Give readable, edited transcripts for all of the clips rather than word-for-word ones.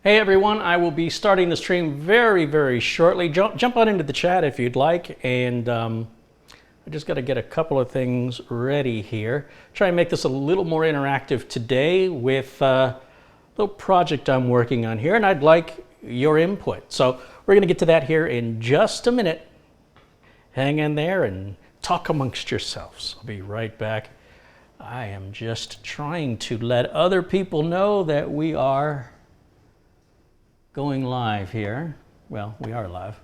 Hey everyone, I will be starting the stream very shortly. Jump on into the chat if you'd like, and I just got to get a couple of things ready here. Try and make this a little more interactive today with a little project I'm working on here, and I'd like your input. So we're going to get to that here in just a minute. Hang in there and talk amongst yourselves. I'll be right back. I am just trying to let other people know that we are going live here. Well, we are live.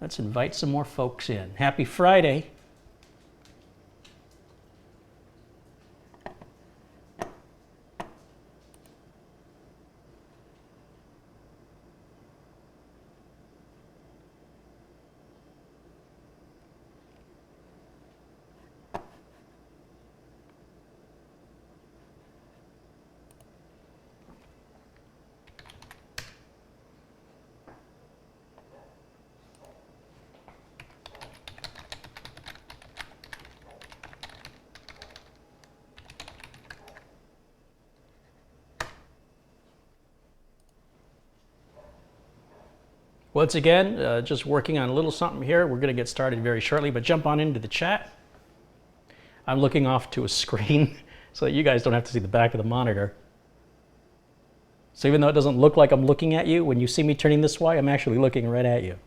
Let's invite some more folks in. Happy Friday. Once again, just working on a little something here. We're going to get started very shortly, but jump on into the chat. I'm looking off to a screen so that you guys don't have to see the back of the monitor. So even though it doesn't look like I'm looking at you, when you see me turning this way, I'm actually looking right at you.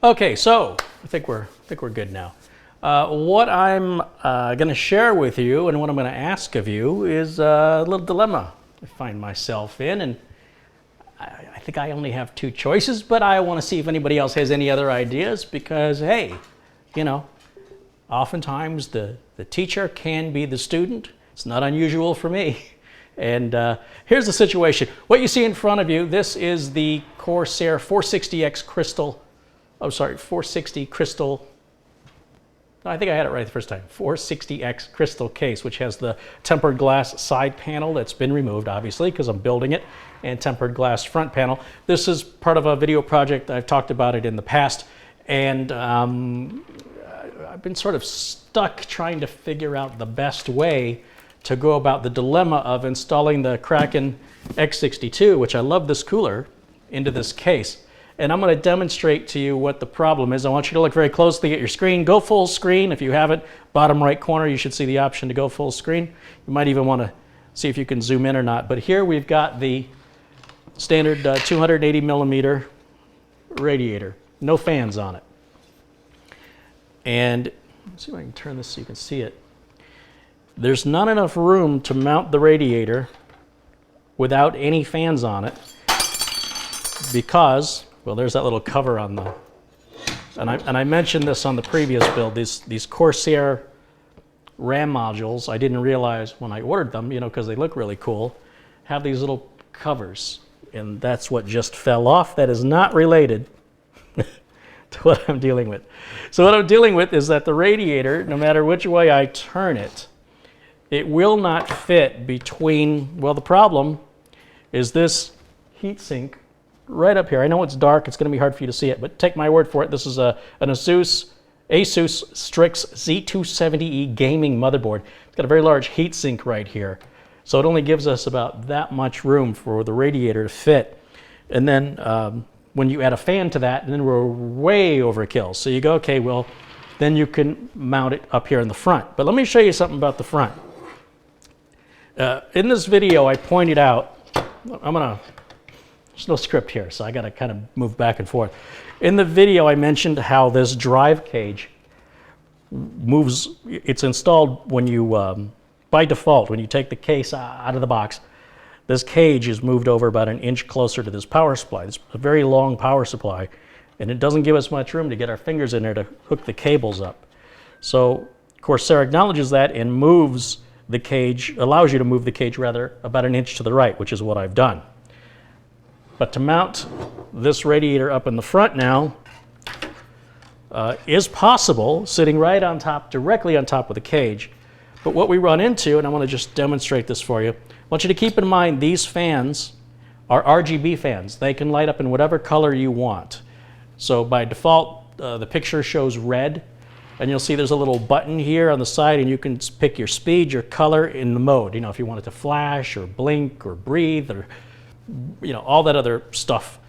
Okay, so I think we're good now. What I'm going to share with you and what I'm going to ask of you is a little dilemma I find myself in, and I think I only have two choices, but I want to see if anybody else has any other ideas because, hey, you know, oftentimes the teacher can be the student. It's not unusual for me. And here's the situation. What you see in front of you, this is the Corsair 460X Crystal. Oh, sorry, 460 Crystal. I think I had it right the first time. 460X Crystal case, which has the tempered glass side panel that's been removed, obviously, because I'm building it, and tempered glass front panel. This is part of a video project. I've talked about it in the past, and I've been sort of stuck trying to figure out the best way to go about the dilemma of installing the Kraken x62, which I love this cooler, into this case. And I'm going to demonstrate to you what the problem is. I want you to look very closely at your screen. Go full screen. If you haven't, bottom right corner, you should see the option to go full screen. You might even want to see if you can zoom in or not. But here we've got the standard 280 millimeter radiator. No fans on it. And let's see if I can turn this so you can see it. There's not enough room to mount the radiator without any fans on it because, well, there's that little cover on the, and I mentioned this on the previous build, these Corsair RAM modules, I didn't realize when I ordered them, you know, because they look really cool, have these little covers, and that's what just fell off. That is not related to what I'm dealing with. So what I'm dealing with is that the radiator, no matter which way I turn it, it will not fit between, well, the problem is this heatsink right up here. I know it's dark, it's going to be hard for you to see it, but take my word for it, this is an Asus Strix Z270E gaming motherboard. It's got a very large heatsink right here, so it only gives us about that much room for the radiator to fit. And then when you add a fan to that, then we're way overkill. So you go, okay, well, then you can mount it up here in the front. But let me show you something about the front. In this video, I pointed out, there's no script here, so I got to kind of move back and forth. In the video, I mentioned how this drive cage moves. It's installed when you, by default, when you take the case out of the box, this cage is moved over about an inch closer to this power supply. It's a very long power supply, and it doesn't give us much room to get our fingers in there to hook the cables up. So Corsair acknowledges that and moves the cage, allows you to move the cage rather about an inch to the right, which is what I've done. But to mount this radiator up in the front now is possible, sitting right on top, directly on top of the cage. But what we run into, and I want to just demonstrate this for you, I want you to keep in mind these fans are RGB fans. They can light up in whatever color you want. So by default, the picture shows red, and you'll see there's a little button here on the side, and you can pick your speed, your color, in the mode. You know, if you want it to flash or blink or breathe or, you know, all that other stuff.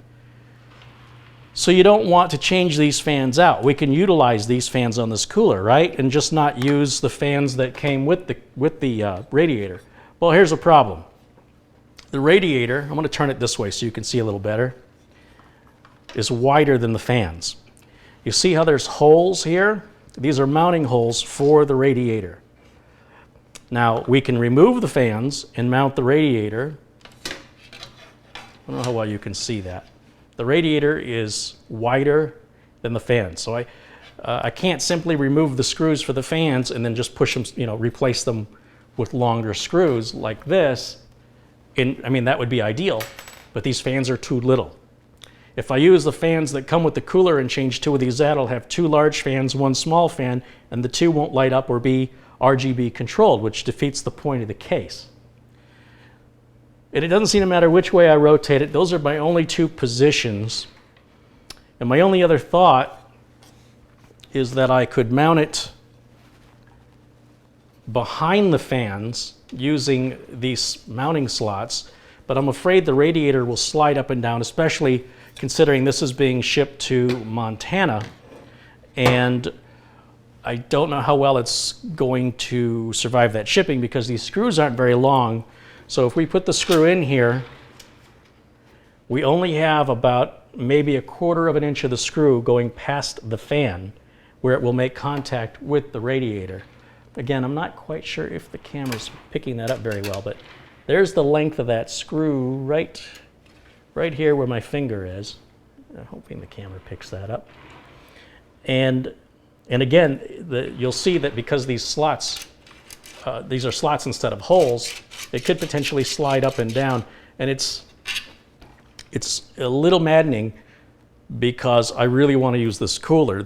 So you don't want to change these fans out. We can utilize these fans on this cooler, right? And just not use the fans that came with the radiator. Well, here's a problem. The radiator, I'm going to turn it this way so you can see a little better, is wider than the fans. You see how there's holes here? These are mounting holes for the radiator. Now, we can remove the fans and mount the radiator. I don't know how well you can see that. The radiator is wider than the fans, so I can't simply remove the screws for the fans and then just push them, you know, replace them with longer screws like this. I mean, that would be ideal, but these fans are too little. If I use the fans that come with the cooler and change two of these out, I'll have two large fans, one small fan, and the two won't light up or be RGB controlled, which defeats the point of the case. And it doesn't seem to matter which way I rotate it. Those are my only two positions. And my only other thought is that I could mount it behind the fans using these mounting slots, but I'm afraid the radiator will slide up and down, especially considering this is being shipped to Montana, and I don't know how well it's going to survive that shipping because these screws aren't very long. So if we put the screw in here, we only have about maybe 1/4 of an inch of the screw going past the fan where it will make contact with the radiator. Again, I'm not quite sure if the camera's picking that up very well, but there's the length of that screw right here where my finger is. I'm hoping the camera picks that up. And again, you'll see that because these slots, these are slots instead of holes, it could potentially slide up and down. And it's a little maddening because I really want to use this cooler.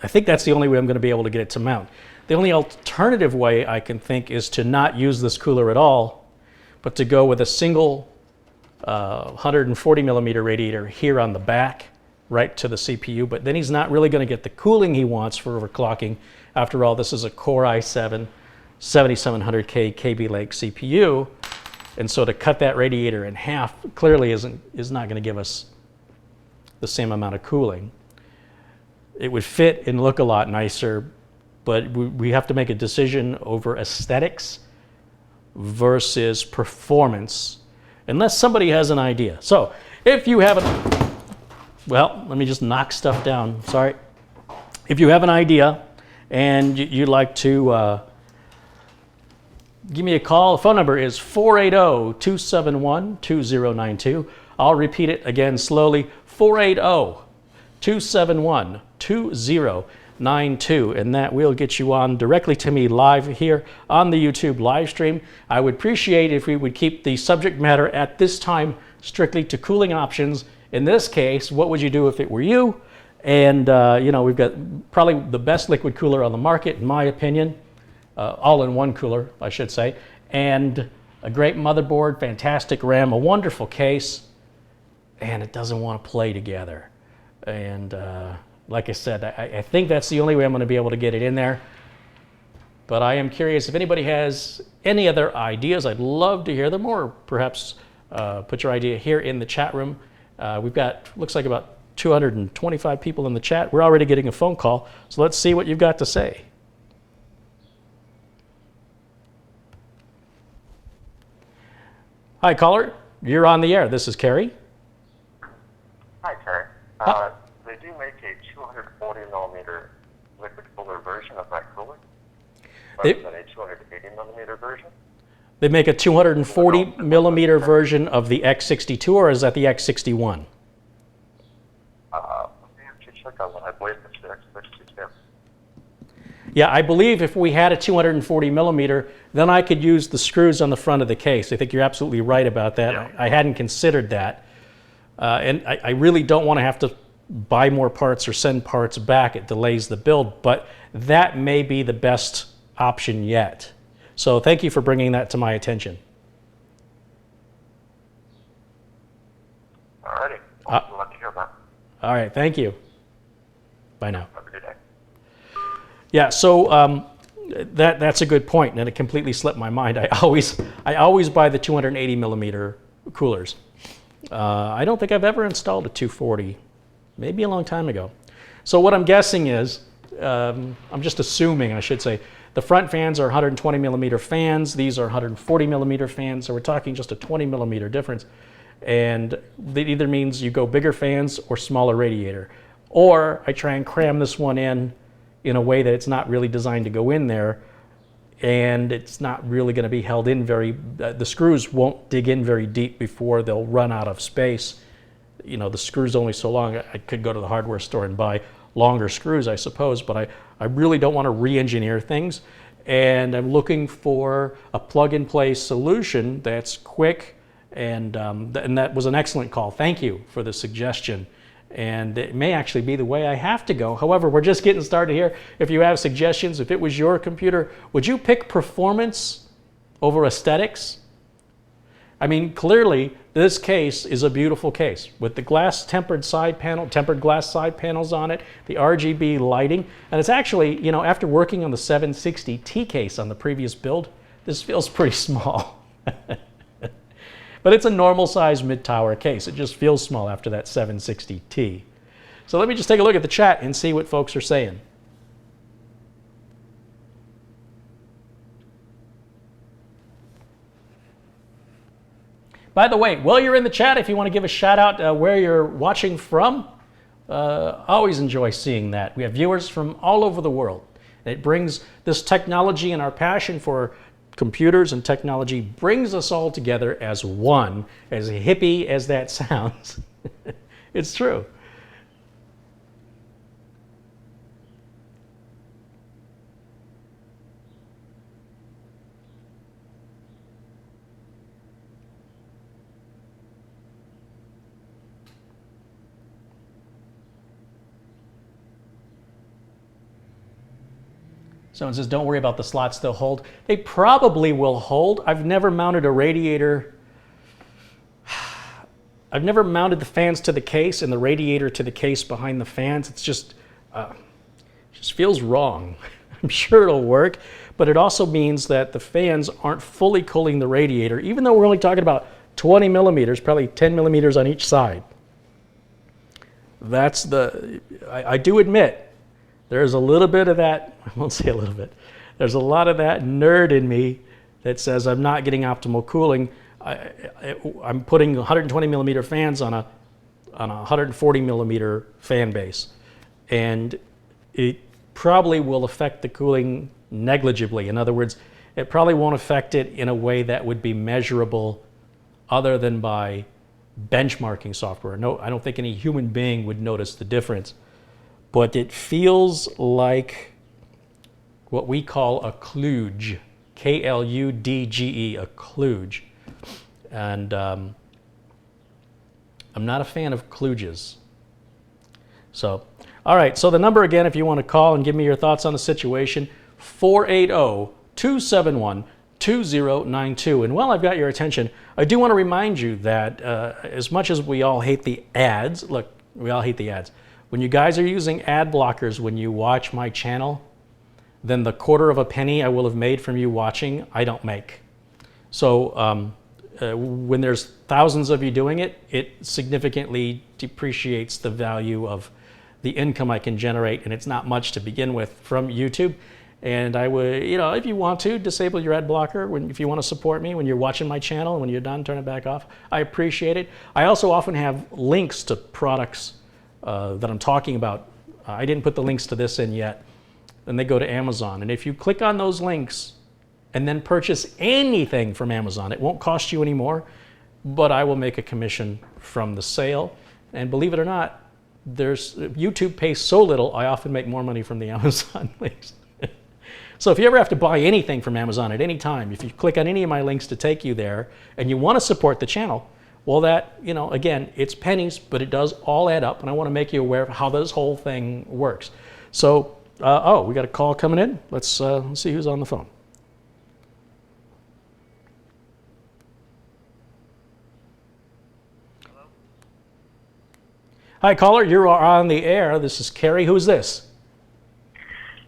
I think that's the only way I'm going to be able to get it to mount. The only alternative way I can think is to not use this cooler at all, but to go with a single 140 millimeter radiator here on the back, right to the CPU, but then he's not really going to get the cooling he wants for overclocking. After all, this is a Core i7 7700K Kaby Lake CPU, and so to cut that radiator in half clearly is not going to give us the same amount of cooling. It would fit and look a lot nicer, but we have to make a decision over aesthetics versus performance, unless somebody has an idea. So if you have well, let me just knock stuff down, sorry. If you have an idea and you'd like to give me a call. The phone number is 480-271-2092. I'll repeat it again slowly, 480-271-2092, and that will get you on directly to me live here on the YouTube live stream. I would appreciate if we would keep the subject matter at this time strictly to cooling options. In this case, what would you do if it were you? And you know, we've got probably the best liquid cooler on the market, in my opinion, all-in-one cooler, I should say, and a great motherboard, fantastic RAM, a wonderful case, and it doesn't want to play together. And like I said, I think that's the only way I'm going to be able to get it in there. But I am curious if anybody has any other ideas. I'd love to hear them, or perhaps put your idea here in the chat room. We've got, looks like about 225 people in the chat. We're already getting a phone call, so let's see what you've got to say. Hi, caller. You're on the air. This is Kerry. Hi, Kerry. They do make a 240 millimeter liquid cooler version of that cooler, rather than a 280 millimeter version. They make a 240 millimeter version of the X62, or is that the X61? Let me actually check on that. I believe it's the X62. Yeah, I believe if we had a 240 millimeter, then I could use the screws on the front of the case. I think you're absolutely right about that. Yeah. I hadn't considered that. And I really don't want to have to buy more parts or send parts back. It delays the build, but that may be the best option yet. So thank you for bringing that to my attention. All righty. I'd love to hear that. All right, thank you. Bye now. Have a good day. Yeah, so that's a good point, and it completely slipped my mind. I always buy the 280 millimeter coolers. I don't think I've ever installed a 240, maybe a long time ago. So what I'm guessing is, I'm just assuming, I should say, the front fans are 120 millimeter fans. These are 140 millimeter fans, so we're talking just a 20 millimeter difference. And that either means you go bigger fans or smaller radiator. Or I try and cram this one in a way that it's not really designed to go in there, and it's not really going to be held in the screws won't dig in very deep before they'll run out of space. You know, the screw's only so long. I could go to the hardware store and buy longer screws, I suppose, but I really don't want to re-engineer things, and I'm looking for a plug-and-play solution that's quick, and that was an excellent call. Thank you for the suggestion, and it may actually be the way I have to go. However, we're just getting started here. If you have suggestions, if it was your computer, would you pick performance over aesthetics? I mean, clearly, this case is a beautiful case with the glass tempered glass side panels on it, the RGB lighting, and it's actually, you know, after working on the 760T case on the previous build, this feels pretty small. But it's a normal size mid-tower case. It just feels small after that 760T. So let me just take a look at the chat and see what folks are saying. By the way, while you're in the chat, if you want to give a shout out where you're watching from, always enjoy seeing that. We have viewers from all over the world. It brings this technology, and our passion for computers and technology brings us all together as one, as hippie as that sounds. It's true. Someone says, don't worry about the slots, they'll hold. They probably will hold. I've never mounted a radiator. I've never mounted the fans to the case and the radiator to the case behind the fans. It's just feels wrong. I'm sure it'll work, but it also means that the fans aren't fully cooling the radiator, even though we're only talking about 20 millimeters, probably 10 millimeters on each side. That's I do admit, there's a little bit of that, I won't say a little bit, there's a lot of that nerd in me that says I'm not getting optimal cooling. I'm putting 120 millimeter fans on a 140 millimeter fan base, and it probably will affect the cooling negligibly. In other words, it probably won't affect it in a way that would be measurable other than by benchmarking software. No, I don't think any human being would notice the difference. But it feels like what we call a kludge, K-L-U-D-G-E, a kludge. And I'm not a fan of kludges. So, all right, so the number again, if you want to call and give me your thoughts on the situation, 480-271-2092. And while I've got your attention, I do want to remind you that as much as we all hate the ads, look, we all hate the ads. When you guys are using ad blockers when you watch my channel, then the quarter of a penny I will have made from you watching, I don't make. So when there's thousands of you doing it, it significantly depreciates the value of the income I can generate, and it's not much to begin with from YouTube. And I would, you know, if you want to, disable your ad blocker if you want to support me when you're watching my channel, and when you're done, turn it back off. I appreciate it. I also often have links to products that I'm talking about. I didn't put the links to this in yet, and they go to Amazon. And if you click on those links and then purchase anything from Amazon, it won't cost you any more, but I will make a commission from the sale. And believe it or not, YouTube pays so little, I often make more money from the Amazon links. So if you ever have to buy anything from Amazon at any time, if you click on any of my links to take you there and you want to support the channel, well, that, you know, again, it's pennies, but it does all add up, and I want to make you aware of how this whole thing works. So, oh, we got a call coming in. Let's see who's on the phone. Hello? Hi, caller. You are on the air. This is Kerry. Who's this?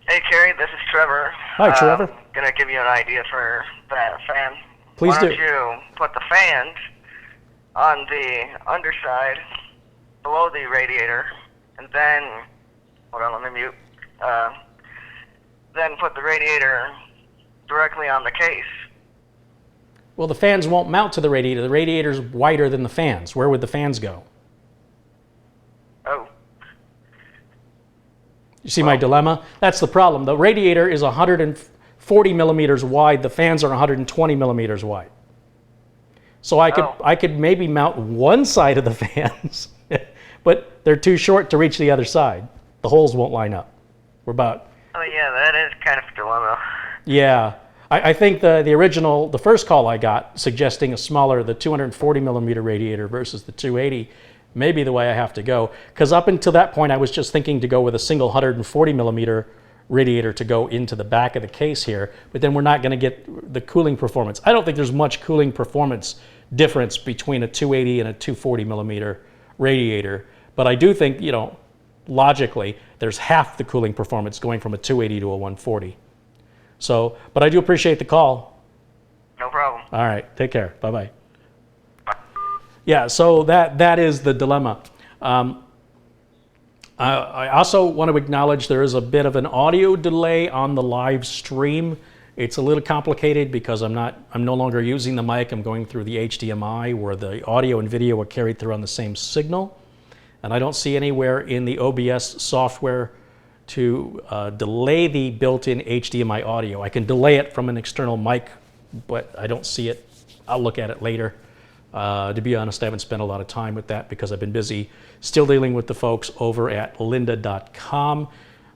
Hey, Kerry, this is Trevor. Hi, Trevor. Gonna give you an idea for that fan. Please do. Why don't you put the fans on the underside below the radiator, and then, hold on, let me mute. Then put the radiator directly on the case. Well, the fans won't mount to the radiator. The radiator's wider than the fans. Where would the fans go? Oh. You see my dilemma? That's the problem. The radiator is 140 millimeters wide. The fans are 120 millimeters wide. So I could maybe mount one side of the fans, but they're too short to reach the other side. The holes won't line up. We're about... Oh, yeah, that is kind of a dilemma. Yeah. I think the first call I got suggesting a smaller, the 240 millimeter radiator versus the 280, may be the way I have to go. Because up until that point, I was just thinking to go with a single 140 millimeter radiator to go into the back of the case here, but then we're not going to get the cooling performance. I don't think there's much cooling performance difference between a 280 and a 240 millimeter radiator, but I do think, you know, logically, there's half the cooling performance going from a 280 to a 140. So, but I do appreciate the call. No problem. All right, take care. Bye-bye. Yeah, so that is the dilemma. I also want to acknowledge there is a bit of an audio delay on the live stream. It's a little complicated because I'm no longer using the mic. I'm going through the HDMI where the audio and video are carried through on the same signal. And I don't see anywhere in the OBS software to delay the built-in HDMI audio. I can delay it from an external mic, but I don't see it. I'll look at it later. To be honest, I haven't spent a lot of time with that because I've been busy still dealing with the folks over at lynda.com.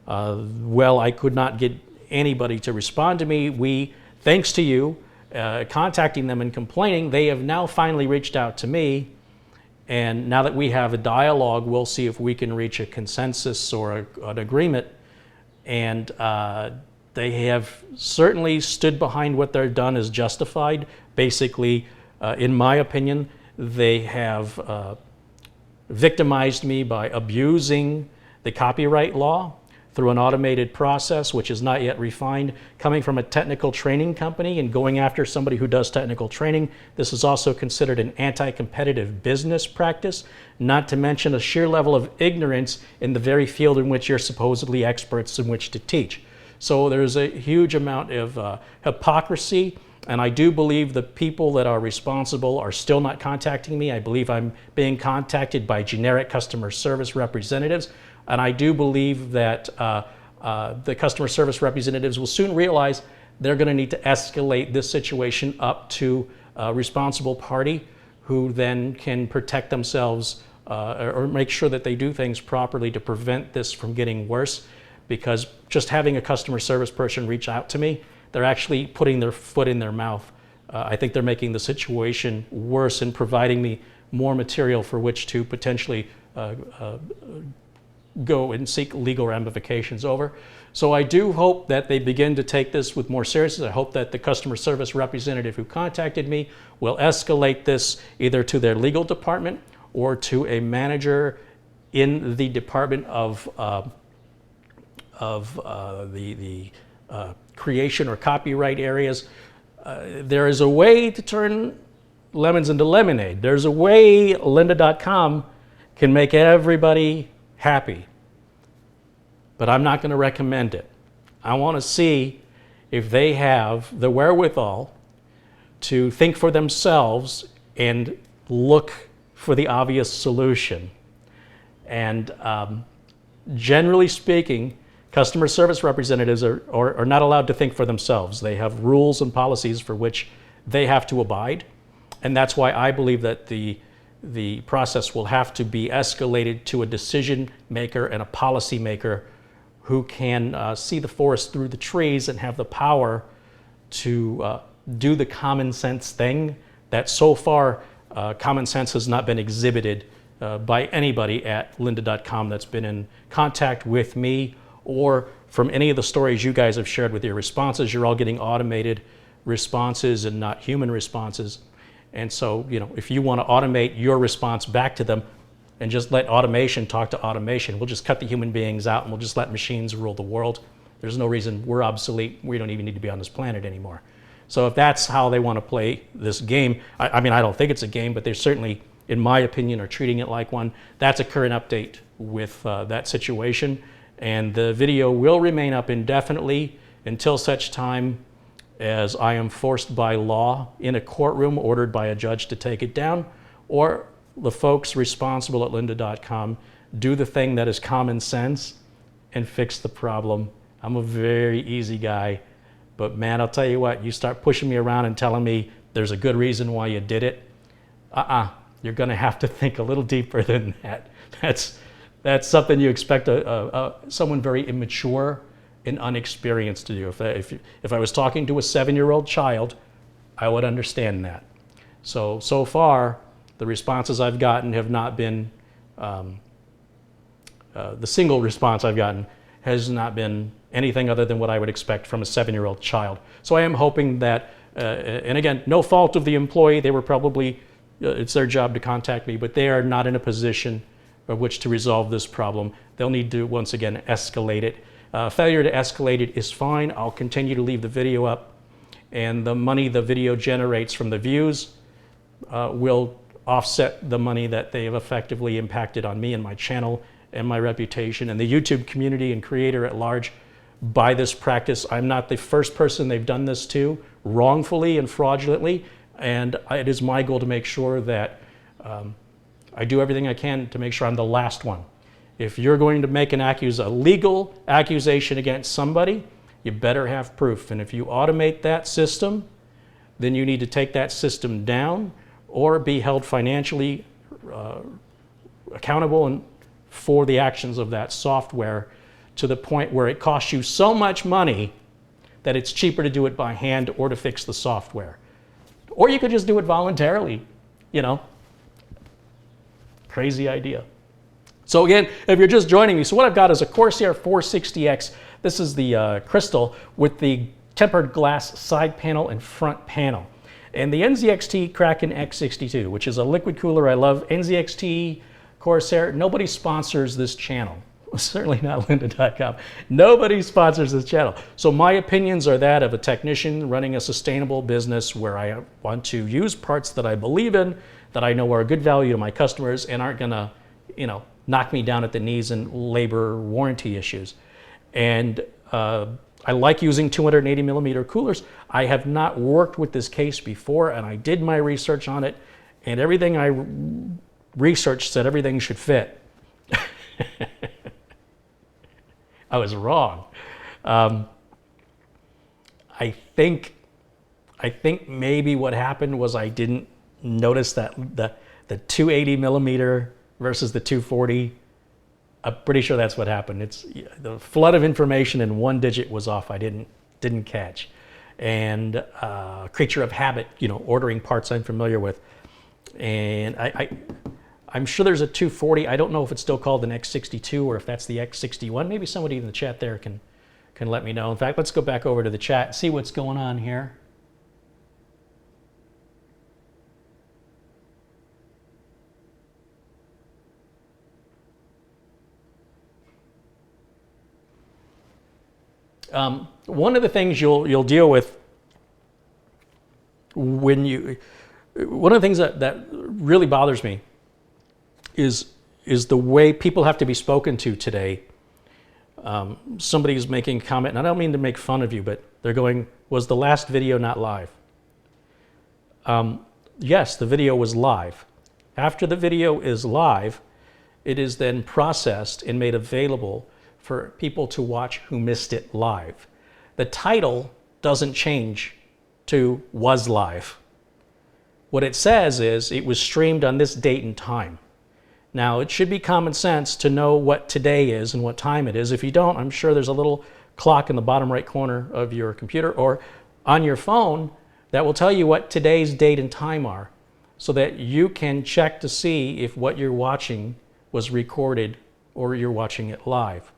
Well, I could not get anybody to respond to me. Thanks to you contacting them and complaining, they have now finally reached out to me. And now that we have a dialogue, we'll see if we can reach a consensus or an agreement. And they have certainly stood behind what they've done is justified. Basically, in my opinion, they have victimized me by abusing the copyright law through an automated process, which is not yet refined, coming from a technical training company and going after somebody who does technical training. This is also considered an anti-competitive business practice, not to mention a sheer level of ignorance in the very field in which you're supposedly experts in which to teach. So there's a huge amount of hypocrisy, and I do believe the people that are responsible are still not contacting me. I believe I'm being contacted by generic customer service representatives. And I do believe that the customer service representatives will soon realize they're going to need to escalate this situation up to a responsible party who then can protect themselves or make sure that they do things properly to prevent this from getting worse. Because just having a customer service person reach out to me, they're actually putting their foot in their mouth. I think they're making the situation worse and providing me more material for which to potentially go and seek legal ramifications over. So I do hope that they begin to take this with more seriousness. I hope that the customer service representative who contacted me will escalate this either to their legal department or to a manager in the department of the creation or copyright areas. There is a way to turn lemons into lemonade. There's a way lynda.com can make everybody happy. But I'm not going to recommend it. I want to see if they have the wherewithal to think for themselves and look for the obvious solution. And generally speaking, customer service representatives are not allowed to think for themselves. They have rules and policies for which they have to abide. And that's why I believe that the process will have to be escalated to a decision maker and a policy maker who can see the forest through the trees and have the power to do the common sense thing that so far common sense has not been exhibited by anybody at lynda.com that's been in contact with me, or from any of the stories you guys have shared with your responses. You're all getting automated responses and not human responses. And so, if you want to automate your response back to them and just let automation talk to automation, we'll just cut the human beings out and we'll just let machines rule the world. There's no reason we're obsolete. We don't even need to be on this planet anymore. So if that's how they want to play this game, I mean, I don't think it's a game, but they certainly, in my opinion, are treating it like one. That's a current update with that situation. And the video will remain up indefinitely until such time as I am forced by law in a courtroom, ordered by a judge to take it down, or the folks responsible at lynda.com do the thing that is common sense and fix the problem. I'm a very easy guy, but man, I'll tell you what, you start pushing me around and telling me there's a good reason why you did it, you're gonna have to think a little deeper than that. That's something you expect someone very immature and unexperienced to do. If I was talking to a 7-year-old child, I would understand that. So far, the responses I've gotten have not been, the single response I've gotten has not been anything other than what I would expect from a 7-year-old child. So I am hoping that, and again, no fault of the employee, they were probably, it's their job to contact me, but they are not in a position of which to resolve this problem. They'll need to, once again, escalate it. Failure to escalate it is fine. I'll continue to leave the video up, and the money the video generates from the views will offset the money that they have effectively impacted on me and my channel and my reputation and the YouTube community and creator at large by this practice. I'm not the first person they've done this to wrongfully and fraudulently, and it is my goal to make sure that I do everything I can to make sure I'm the last one. If you're going to make a legal accusation against somebody, you better have proof. And if you automate that system, then you need to take that system down or be held financially accountable for the actions of that software, to the point where it costs you so much money that it's cheaper to do it by hand or to fix the software. Or you could just do it voluntarily, Crazy idea. So again, if you're just joining me, so what I've got is a Corsair 460X. This is the Crystal with the tempered glass side panel and front panel. And the NZXT Kraken x62, which is a liquid cooler I love. NZXT, Corsair, nobody sponsors this channel. Certainly not lynda.com. Nobody sponsors this channel. So my opinions are that of a technician running a sustainable business where I want to use parts that I believe in, that I know are a good value to my customers and aren't gonna, knock me down at the knees in labor warranty issues. And I like using 280 millimeter coolers. I have not worked with this case before, and I did my research on it, and everything I researched said everything should fit. I was wrong. I think maybe what happened was I didn't notice that the 280 millimeter versus the 240. I'm pretty sure that's what happened. It's the flood of information and one digit was off. I didn't catch. And creature of habit, ordering parts I'm familiar with. And I'm sure there's a 240. I don't know if it's still called an X62 or if that's the X61. Maybe somebody in the chat there can let me know. In fact, let's go back over to the chat and see what's going on here. One of the things you'll deal with one of the things that really bothers me is the way people have to be spoken to today. Somebody's making a comment, and I don't mean to make fun of you, but they're going, was the last video not live? Yes, the video was live. After the video is live, it is then processed and made available for people to watch who missed it live. The title doesn't change to was live. What it says is it was streamed on this date and time. Now, it should be common sense to know what today is and what time it is. If you don't, I'm sure there's a little clock in the bottom right corner of your computer or on your phone that will tell you what today's date and time are so that you can check to see if what you're watching was recorded or you're watching it live.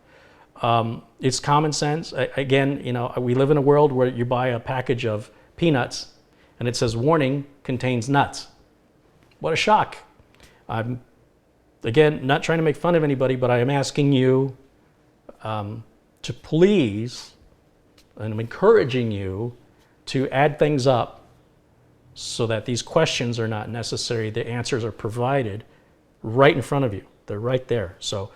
It's common sense. Again, we live in a world where you buy a package of peanuts and it says, warning, contains nuts. What a shock. I'm, again, not trying to make fun of anybody, but I am asking you to please, and I'm encouraging you to add things up so that these questions are not necessary. The answers are provided right in front of you. They're right there. So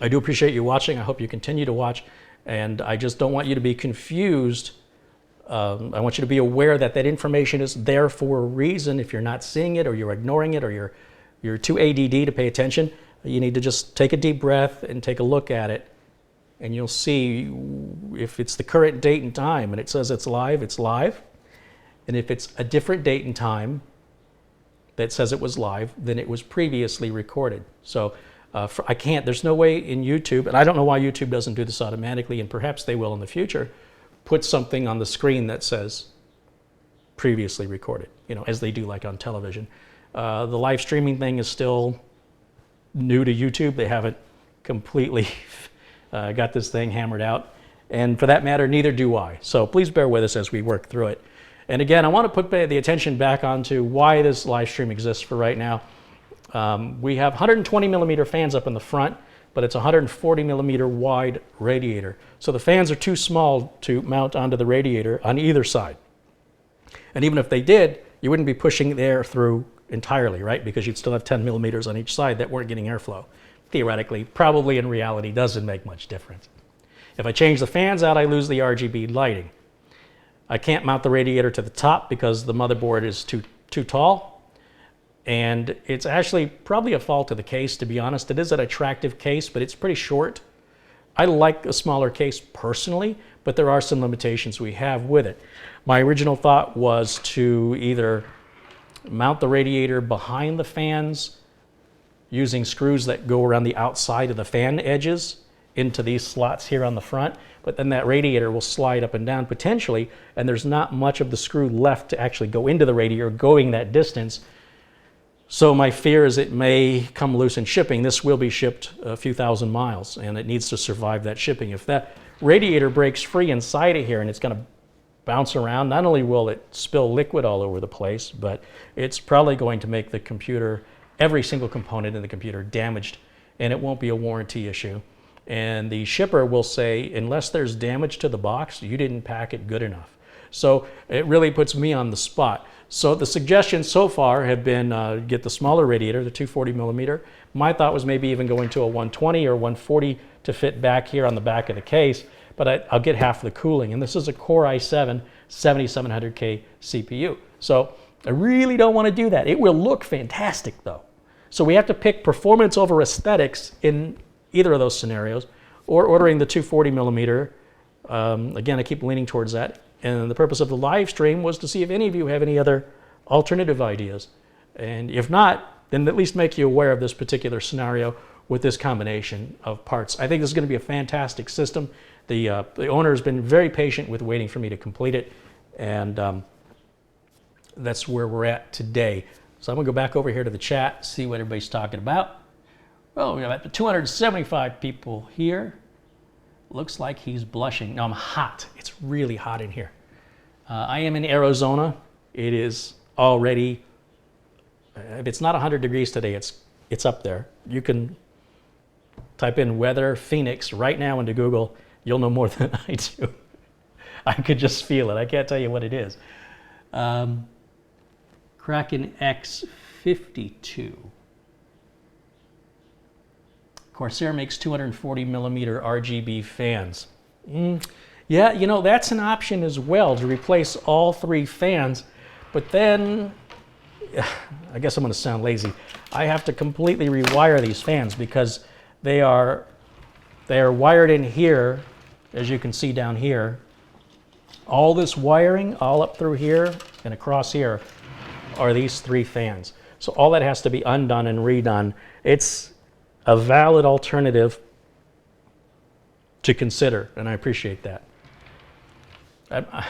I do appreciate you watching. I hope you continue to watch. And I just don't want you to be confused. I want you to be aware that that information is there for a reason. If you're not seeing it or you're ignoring it or you're too ADD to pay attention, you need to just take a deep breath and take a look at it. And you'll see if it's the current date and time and it says it's live, it's live. And if it's a different date and time that says it was live, then it was previously recorded. So there's no way in YouTube, and I don't know why YouTube doesn't do this automatically, and perhaps they will in the future, put something on the screen that says previously recorded, as they do like on television. The live streaming thing is still new to YouTube. They haven't completely got this thing hammered out. And for that matter, neither do I. So please bear with us as we work through it. And again, I want to put the attention back onto why this live stream exists for right now. We have 120 millimeter fans up in the front, but it's a 140 millimeter wide radiator. So the fans are too small to mount onto the radiator on either side. And even if they did, you wouldn't be pushing the air through entirely, right? Because you'd still have 10 millimeters on each side that weren't getting airflow. Theoretically, probably in reality, doesn't make much difference. If I change the fans out, I lose the RGB lighting. I can't mount the radiator to the top because the motherboard is too tall. And it's actually probably a fault of the case, to be honest. It is an attractive case, but it's pretty short. I like a smaller case personally, but there are some limitations we have with it. My original thought was to either mount the radiator behind the fans using screws that go around the outside of the fan edges into these slots here on the front, but then that radiator will slide up and down potentially, and there's not much of the screw left to actually go into the radiator going that distance. So my fear is it may come loose in shipping. This will be shipped a few thousand miles, and it needs to survive that shipping. If that radiator breaks free inside of here and it's going to bounce around, not only will it spill liquid all over the place, but it's probably going to make the computer, every single component in the computer, damaged, and it won't be a warranty issue. And the shipper will say, unless there's damage to the box, you didn't pack it good enough. So it really puts me on the spot. So the suggestions so far have been get the smaller radiator, the 240 millimeter. My thought was maybe even going to a 120 or 140 to fit back here on the back of the case, but I'll get half the cooling. And this is a Core i7 7700K CPU. So I really don't want to do that. It will look fantastic though. So we have to pick performance over aesthetics in either of those scenarios, or ordering the 240 millimeter Again, I keep leaning towards that. And the purpose of the live stream was to see if any of you have any other alternative ideas. And if not, then at least make you aware of this particular scenario with this combination of parts. I think this is going to be a fantastic system. The owner has been very patient with waiting for me to complete it. And that's where we're at today. So I'm going to go back over here to the chat, see what everybody's talking about. Well, we have 275 people here. Looks like he's blushing. No, I'm hot. It's really hot in here. I am in Arizona. It is already, if it's not 100 degrees today, it's up there. You can type in weather Phoenix right now into Google. You'll know more than I do. I could just feel it. I can't tell you what it is. Kraken x62. Corsair makes 240 millimeter RGB fans. Yeah, you know, that's an option as well, to replace all 3 fans. But then, I guess I'm going to sound lazy. I have to completely rewire these fans because they are wired in here, as you can see down here. All this wiring, all up through here and across here, are these 3 fans. So all that has to be undone and redone. It's a valid alternative to consider, and I appreciate that. I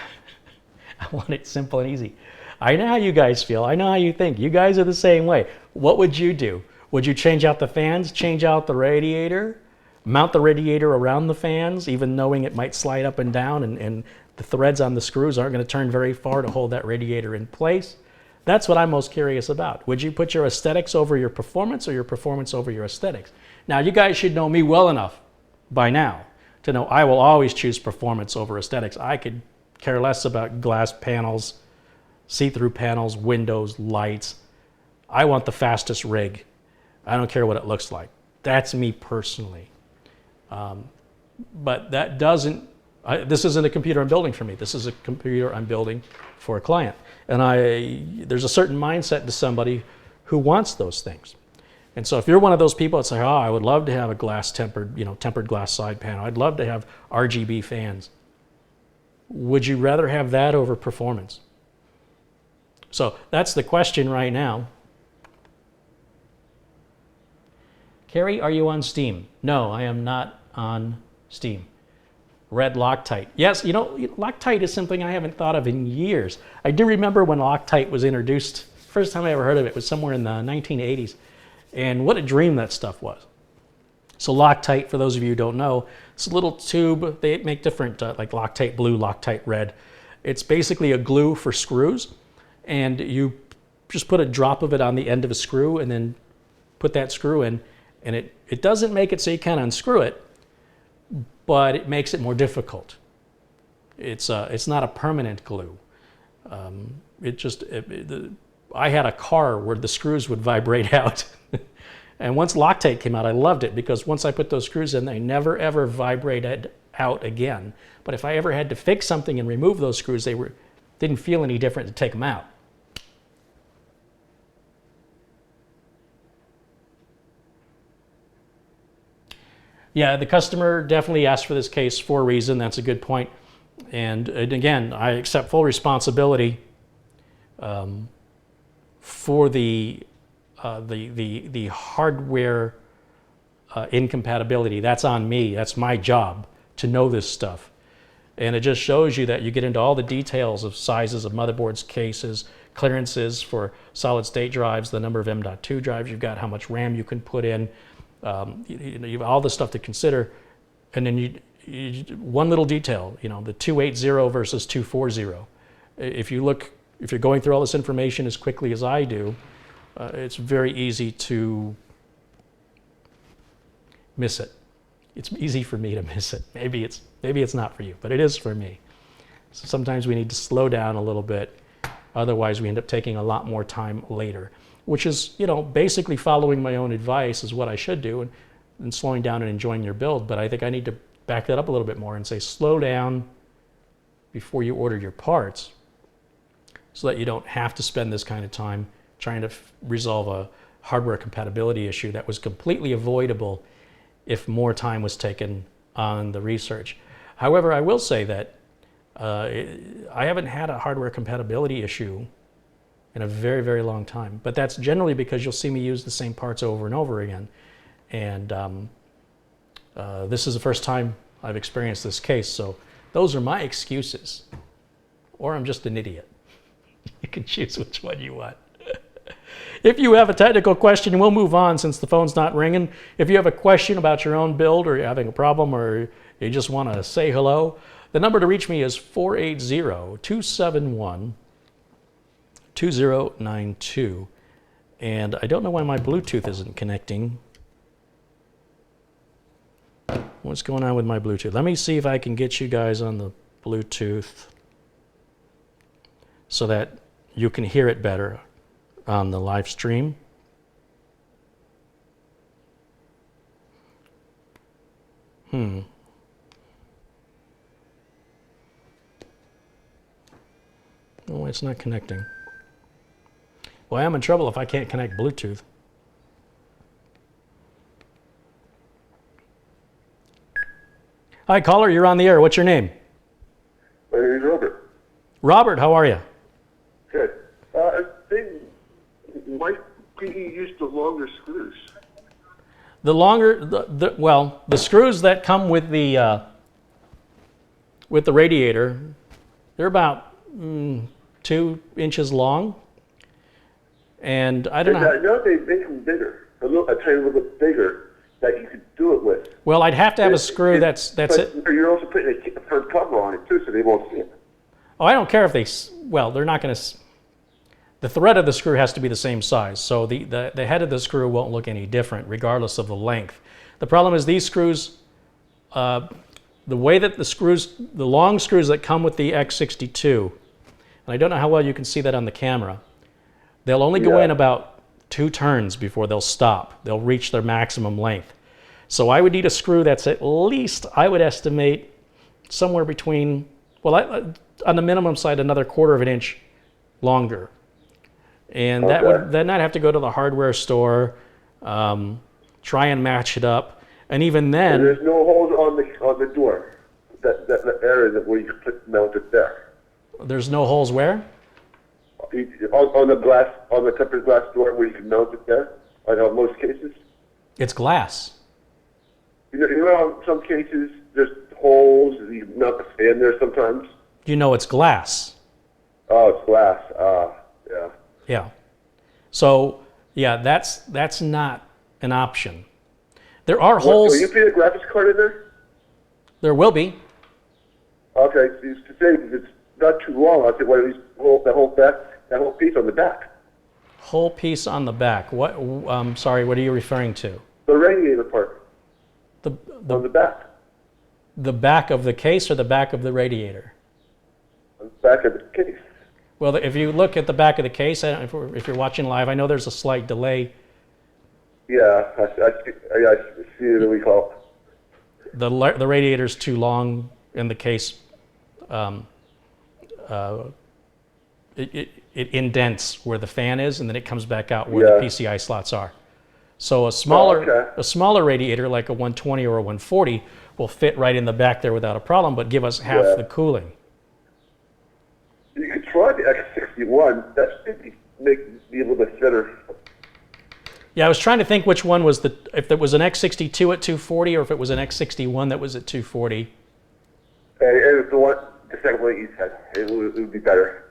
want it simple and easy. I know how you guys feel. I know how you think. You guys are the same way. What would you do? Would you change out the fans, change out the radiator, mount the radiator around the fans, even knowing it might slide up and down, and the threads on the screws aren't going to turn very far to hold that radiator in place? That's what I'm most curious about. Would you put your aesthetics over your performance or your performance over your aesthetics? Now, you guys should know me well enough by now to know I will always choose performance over aesthetics. I could care less about glass panels, see-through panels, windows, lights. I want the fastest rig. I don't care what it looks like. That's me personally. But that doesn't, this isn't a computer I'm building for me. This is a computer I'm building for a client. And there's a certain mindset to somebody who wants those things. And so if you're one of those people that say, oh, I would love to have a glass tempered glass side panel. I'd love to have RGB fans. Would you rather have that over performance? So that's the question right now. Carrie, are you on Steam? No, I am not on Steam. Red Loctite. Yes, you know, Loctite is something I haven't thought of in years. I do remember when Loctite was introduced. First time I ever heard of it was somewhere in the 1980s. And what a dream that stuff was. So Loctite, for those of you who don't know, it's a little tube. They make different, like Loctite blue, Loctite red. It's basically a glue for screws. And you just put a drop of it on the end of a screw and then put that screw in. And it doesn't make it so you can't unscrew it, but it makes it more difficult. It's not a permanent glue. I had a car where the screws would vibrate out. And once Loctite came out, I loved it because once I put those screws in, they never ever vibrated out again. But if I ever had to fix something and remove those screws, didn't feel any different to take them out. Yeah, the customer definitely asked for this case for a reason. That's a good point. And again, I accept full responsibility for the hardware incompatibility. That's on me. That's my job to know this stuff. And it just shows you that you get into all the details of sizes of motherboards, cases, clearances for solid state drives, the number of M.2 drives you've got, how much RAM you can put in. You have all this stuff to consider, and then one little detail, the 280 versus 240. If you're going through all this information as quickly as I do, it's very easy to miss it. It's easy for me to miss it. Maybe it's not for you, but it is for me. So sometimes we need to slow down a little bit. Otherwise, we end up taking a lot more time later, which is, basically following my own advice is what I should do and slowing down and enjoying your build. But I think I need to back that up a little bit more and say slow down before you order your parts so that you don't have to spend this kind of time trying to resolve a hardware compatibility issue that was completely avoidable if more time was taken on the research. However, I will say that I haven't had a hardware compatibility issue in a very, very long time. But that's generally because you'll see me use the same parts over and over again. And this is the first time I've experienced this case. So those are my excuses. Or I'm just an idiot. You can choose which one you want. If you have a technical question, we'll move on since the phone's not ringing. If you have a question about your own build, or you're having a problem, or you just want to say hello, the number to reach me is 480-271-2092. And I don't know why my Bluetooth isn't connecting. What's going on with my Bluetooth? Let me see if I can get you guys on the Bluetooth so that you can hear it better on the live stream. No, it's not connecting. Well, I'm in trouble if I can't connect Bluetooth. Hi, caller, you're on the air. What's your name? My name is Robert. Robert, how are you? Good. I think might be used the longer screws. The longer, the screws that come with the radiator, they're about 2 inches long, and I don't know. I know they make them bigger, a tiny little bit bigger that you could do it with. Well, I'd have to have a screw that's but it. You're also putting a front cover on it too, so they won't see it. Oh, I don't care if they. Well, they're not going to. The thread of the screw has to be the same size, so the head of the screw won't look any different, regardless of the length. The problem is these screws. The way that the long screws that come with the X62, and I don't know how well you can see that on the camera, they'll only go in about 2 turns before they'll stop. They'll reach their maximum length. So I would need a screw that's at least, I would estimate, somewhere between, well, on the minimum side, another 1/4 of an inch longer. And that would then I'd have to go to the hardware store, try and match it up. And even then... And there's no holes on the door, that area where you can mount it there. There's no holes where? On the tempered glass door where you can mount it there, I know most cases. It's glass. You know in some cases there's holes, you can mount the fan there sometimes. You know it's glass. Oh, it's glass, yeah. Yeah. So, yeah, that's not an option. There are holes. Will you put a graphics card in there? There will be. Okay, so to say it's not too long, I'll say why don't you that whole piece on the back. Whole piece on the back. What? Sorry, what are you referring to? The radiator part. On the back. The back of the case or the back of the radiator? On the back of the case. Well, if you look at the back of the case, if you're watching live, I know there's a slight delay. Yeah, I see it, what we call it. The radiator's too long in the case. It indents where the fan is, and then it comes back out where the PCI slots are. So a smaller radiator, like a 120 or a 140, will fit right in the back there without a problem, but give us half the cooling. You could try the X61. That should be a little bit fitter. Yeah, I was trying to think which one was if it was an X62 at 240 or if it was an X61 that was at 240. And it's the second one you said. It would be better.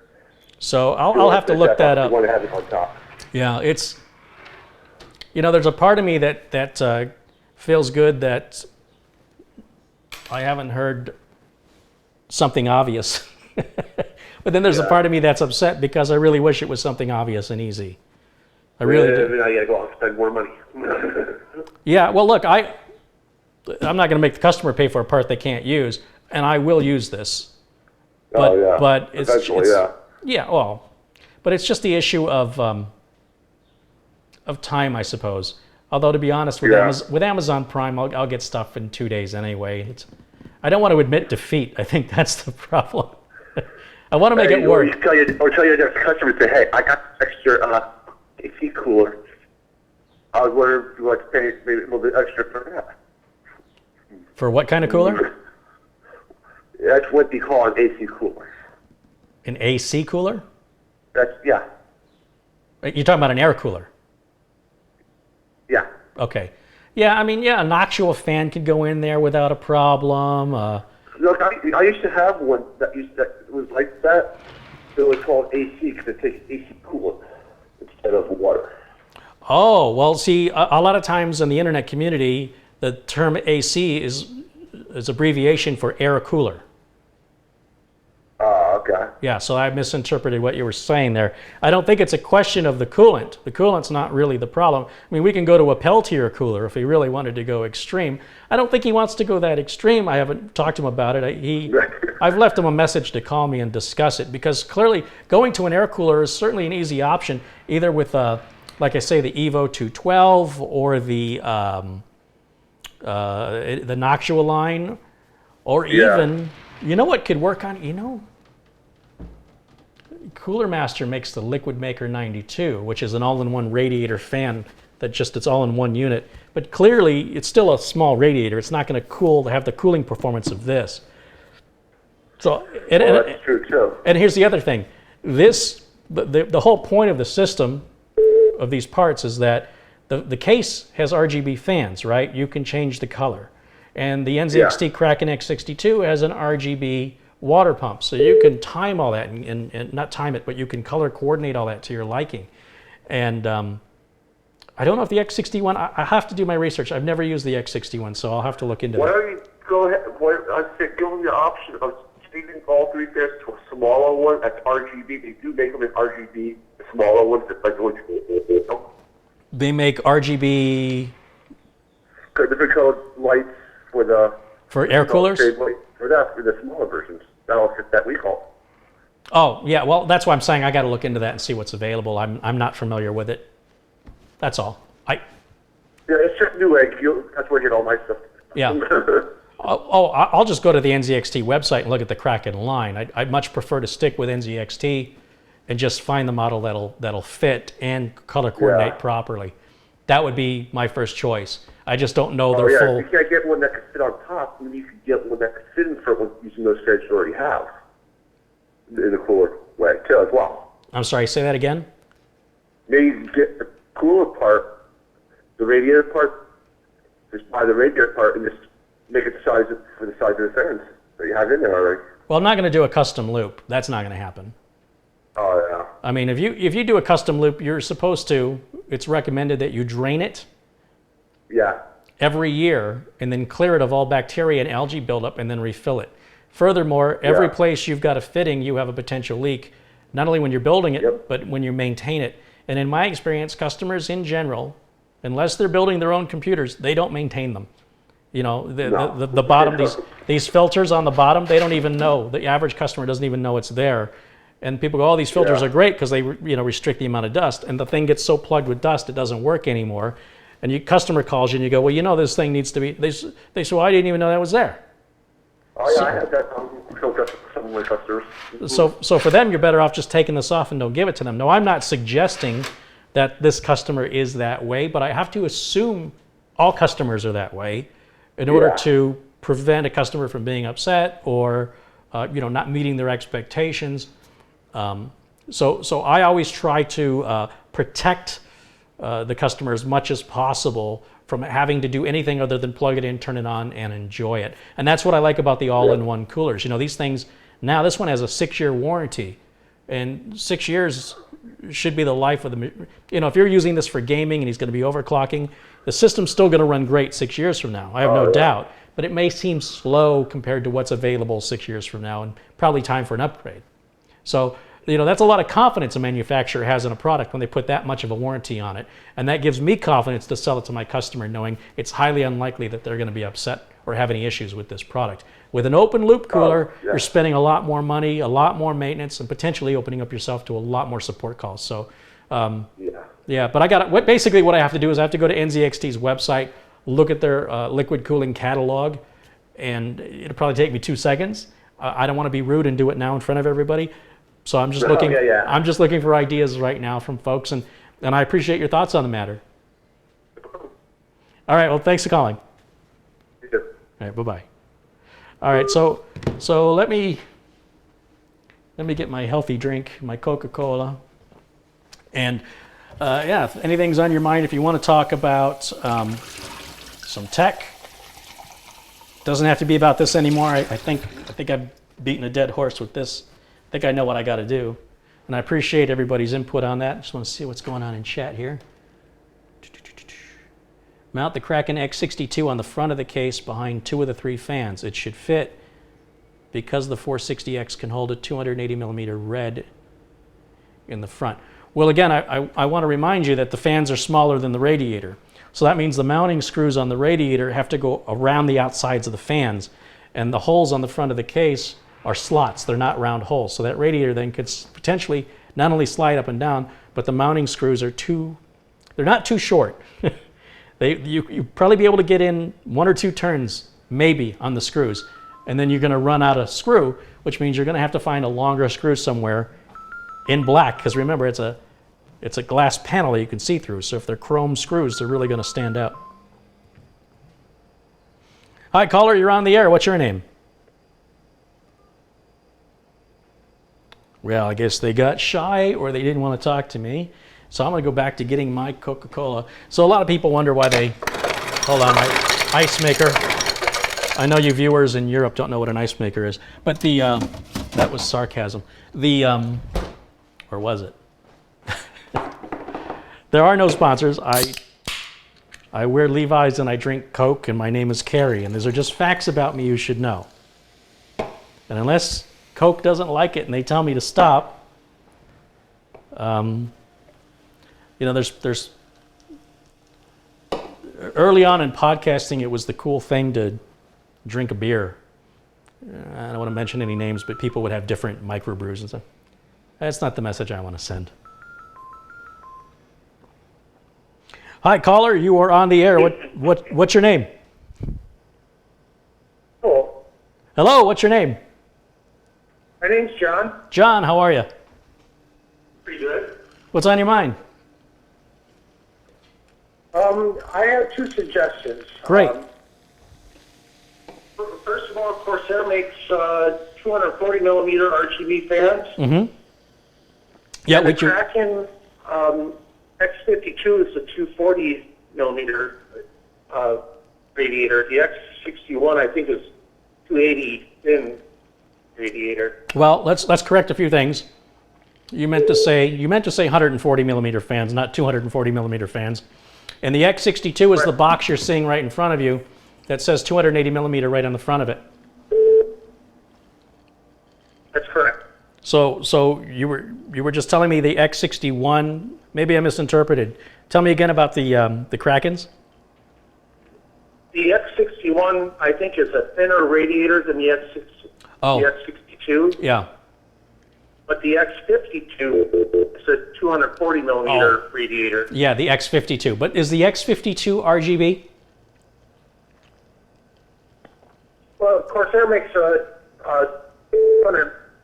So I'll have to look that up. You want to have it on top. Yeah, it's, there's a part of me that feels good that I haven't heard something obvious. But then there's a part of me that's upset because I really wish it was something obvious and easy. I really do. Now you got to go out and spend more money. Yeah, well, look, I'm not going to make the customer pay for a part they can't use, and I will use this. But, but it's but it's just the issue of time, I suppose. Although to be honest, with Amazon Prime, I'll get stuff in 2 days anyway. I don't want to admit defeat. I think that's the problem. I want to make it work. Or tell your next customer, say, hey, I got extra AC cooler. I was wondering if you want to pay maybe a little bit extra for that. For what kind of cooler? That's what they call an AC cooler. An AC cooler? Yeah. You're talking about an air cooler? Yeah. Okay. Yeah, I mean, yeah, an actual fan could go in there without a problem. Look, I used to have one that was like that. It was called AC because it takes AC coolant instead of water. Oh, well, see, a lot of times in the internet community, the term AC is abbreviation for air cooler. Okay. Yeah, so I misinterpreted what you were saying there. I don't think it's a question of the coolant. The coolant's not really the problem. I mean, we can go to a Peltier cooler if he really wanted to go extreme. I don't think he wants to go that extreme. I haven't talked to him about it. I've left him a message to call me and discuss it, because clearly going to an air cooler is certainly an easy option, either with, like I say, the Evo 212 or the Noctua line, or even, you know what could work on, Cooler Master makes the Liquid Maker 92, which is an all-in-one radiator fan it's all in one unit. But clearly, it's still a small radiator. It's not going to have the cooling performance of this. So, that's true too. And here's the other thing. The whole point of the system of these parts is that the case has RGB fans, right? You can change the color. And the NZXT Kraken x62 has an RGB water pump, so you can time all that and not time it, but you can color coordinate all that to your liking. And I don't know if the X61, I have to do my research. I've never used the X61, so I'll have to look into that. Why don't you go ahead? I said give them the option of changing all three fans to a smaller one that's RGB. They do make them in RGB, the smaller ones that like going to. They make RGB different colored lights for air coolers. For the smaller versions, that'll fit that recall. Oh yeah, well that's why I'm saying I got to look into that and see what's available. I'm not familiar with it. That's all. Yeah, it's just Newegg. That's where I get all my stuff. Yeah. I'll just go to the NZXT website and look at the Kraken line. I'd much prefer to stick with NZXT and just find the model that'll fit and color coordinate properly. That would be my first choice. I just don't know their full. You can't get one that can fit on top, and you can get one that can fit in front using those fans you already have in a cooler way too as well. I'm sorry, say that again? Maybe you can get the cooler part, the radiator part, just buy the radiator part and just make it for the size of the fans that you have in there already. Well, I'm not going to do a custom loop. That's not going to happen. Oh yeah. I mean, if you do a custom loop, you're supposed to. It's recommended that you drain it. Yeah. Every year, and then clear it of all bacteria and algae buildup, and then refill it. Furthermore, every place you've got a fitting, you have a potential leak, not only when you're building it, but when you maintain it. And in my experience, customers in general, unless they're building their own computers, they don't maintain them. The bottom, these filters on the bottom, they don't even know. The average customer doesn't even know it's there. And people go, oh, these filters are great because they restrict the amount of dust. And the thing gets so plugged with dust, it doesn't work anymore. And your customer calls you and you go, well, this thing needs to be, they say, well, I didn't even know that was there. Oh yeah, I had that for some of my customers. So for them, you're better off just taking this off and don't give it to them. No, I'm not suggesting that this customer is that way, but I have to assume all customers are that way in order to prevent a customer from being upset or not meeting their expectations. So I always try to protect the customer as much as possible from having to do anything other than plug it in, turn it on, and enjoy it. And that's what I like about the all-in-one coolers. These things, now this one has a 6-year warranty, and 6 years should be the life of the, if you're using this for gaming and he's going to be overclocking, the system's still going to run great 6 years from now. I have no doubt. But it may seem slow compared to what's available 6 years from now, and probably time for an upgrade. So, that's a lot of confidence a manufacturer has in a product when they put that much of a warranty on it. And that gives me confidence to sell it to my customer, knowing it's highly unlikely that they're going to be upset or have any issues with this product. With an open loop cooler, you're spending a lot more money, a lot more maintenance, and potentially opening up yourself to a lot more support calls. So, but basically what I have to do is I have to go to NZXT's website, look at their liquid cooling catalog, and it'll probably take me 2 seconds. I don't want to be rude and do it now in front of everybody. So I'm just looking. I'm just looking for ideas right now from folks, and I appreciate your thoughts on the matter. All right. Well, thanks for calling. You too. All right. Bye-bye. All right, so let me get my healthy drink, my Coca-Cola, and yeah, if anything's on your mind, if you want to talk about some tech, doesn't have to be about this anymore. I think I've beaten a dead horse with this. I think I know what I got to do, and I appreciate everybody's input on that. Just want to see what's going on in chat here. Mount the Kraken x62 on the front of the case behind 2 of the 3 fans. It should fit because the 460X can hold a 280 millimeter red in the front. Well, again, I want to remind you that the fans are smaller than the radiator. So that means the mounting screws on the radiator have to go around the outsides of the fans. And the holes on the front of the case are slots. They're not round holes. So that radiator then could potentially not only slide up and down, but the mounting screws are they're not too short. You probably be able to get in 1 or 2 turns, maybe, on the screws. And then you're going to run out of screw, which means you're going to have to find a longer screw somewhere in black. Because remember, it's a glass panel that you can see through. So if they're chrome screws, they're really going to stand out. Hi, caller, you're on the air. What's your name? Well, I guess they got shy or they didn't want to talk to me. So I'm going to go back to getting my Coca-Cola. So a lot of people wonder why they... Hold on, my ice maker. I know you viewers in Europe don't know what an ice maker is. But the... that was sarcasm. The... or was it? There are no sponsors. I wear Levi's and I drink Coke and my name is Carrie. And these are just facts about me you should know. And unless Coke doesn't like it and they tell me to stop, you know, there's early on in podcasting, it was the cool thing to drink a beer. I don't want to mention any names, but people would have different microbrews and stuff. That's not the message I want to send. Hi, caller. You are on the air. What's your name? Hello. Hello. What's your name? My name's John. John, how are you? Pretty good. What's on your mind? I have 2 suggestions. Great. First of all, Corsair makes 240 millimeter RGB fans. Mm-hmm. Yeah, the Kraken X52 is a 240 millimeter radiator. The X61, I think, is 280 thin radiator. Well, let's correct a few things. You meant to say 140 millimeter fans, not 240 millimeter fans. And the X62 is the box you're seeing right in front of you that says 280 millimeter right on the front of it. That's correct. So you were just telling me the X61. Maybe I misinterpreted. Tell me again about the Krakens. The X61, I think, is a thinner radiator than the X62. Yeah. But the X52 is a 240 millimeter radiator. Yeah, the X52. But is the X52 RGB? Well, Corsair makes a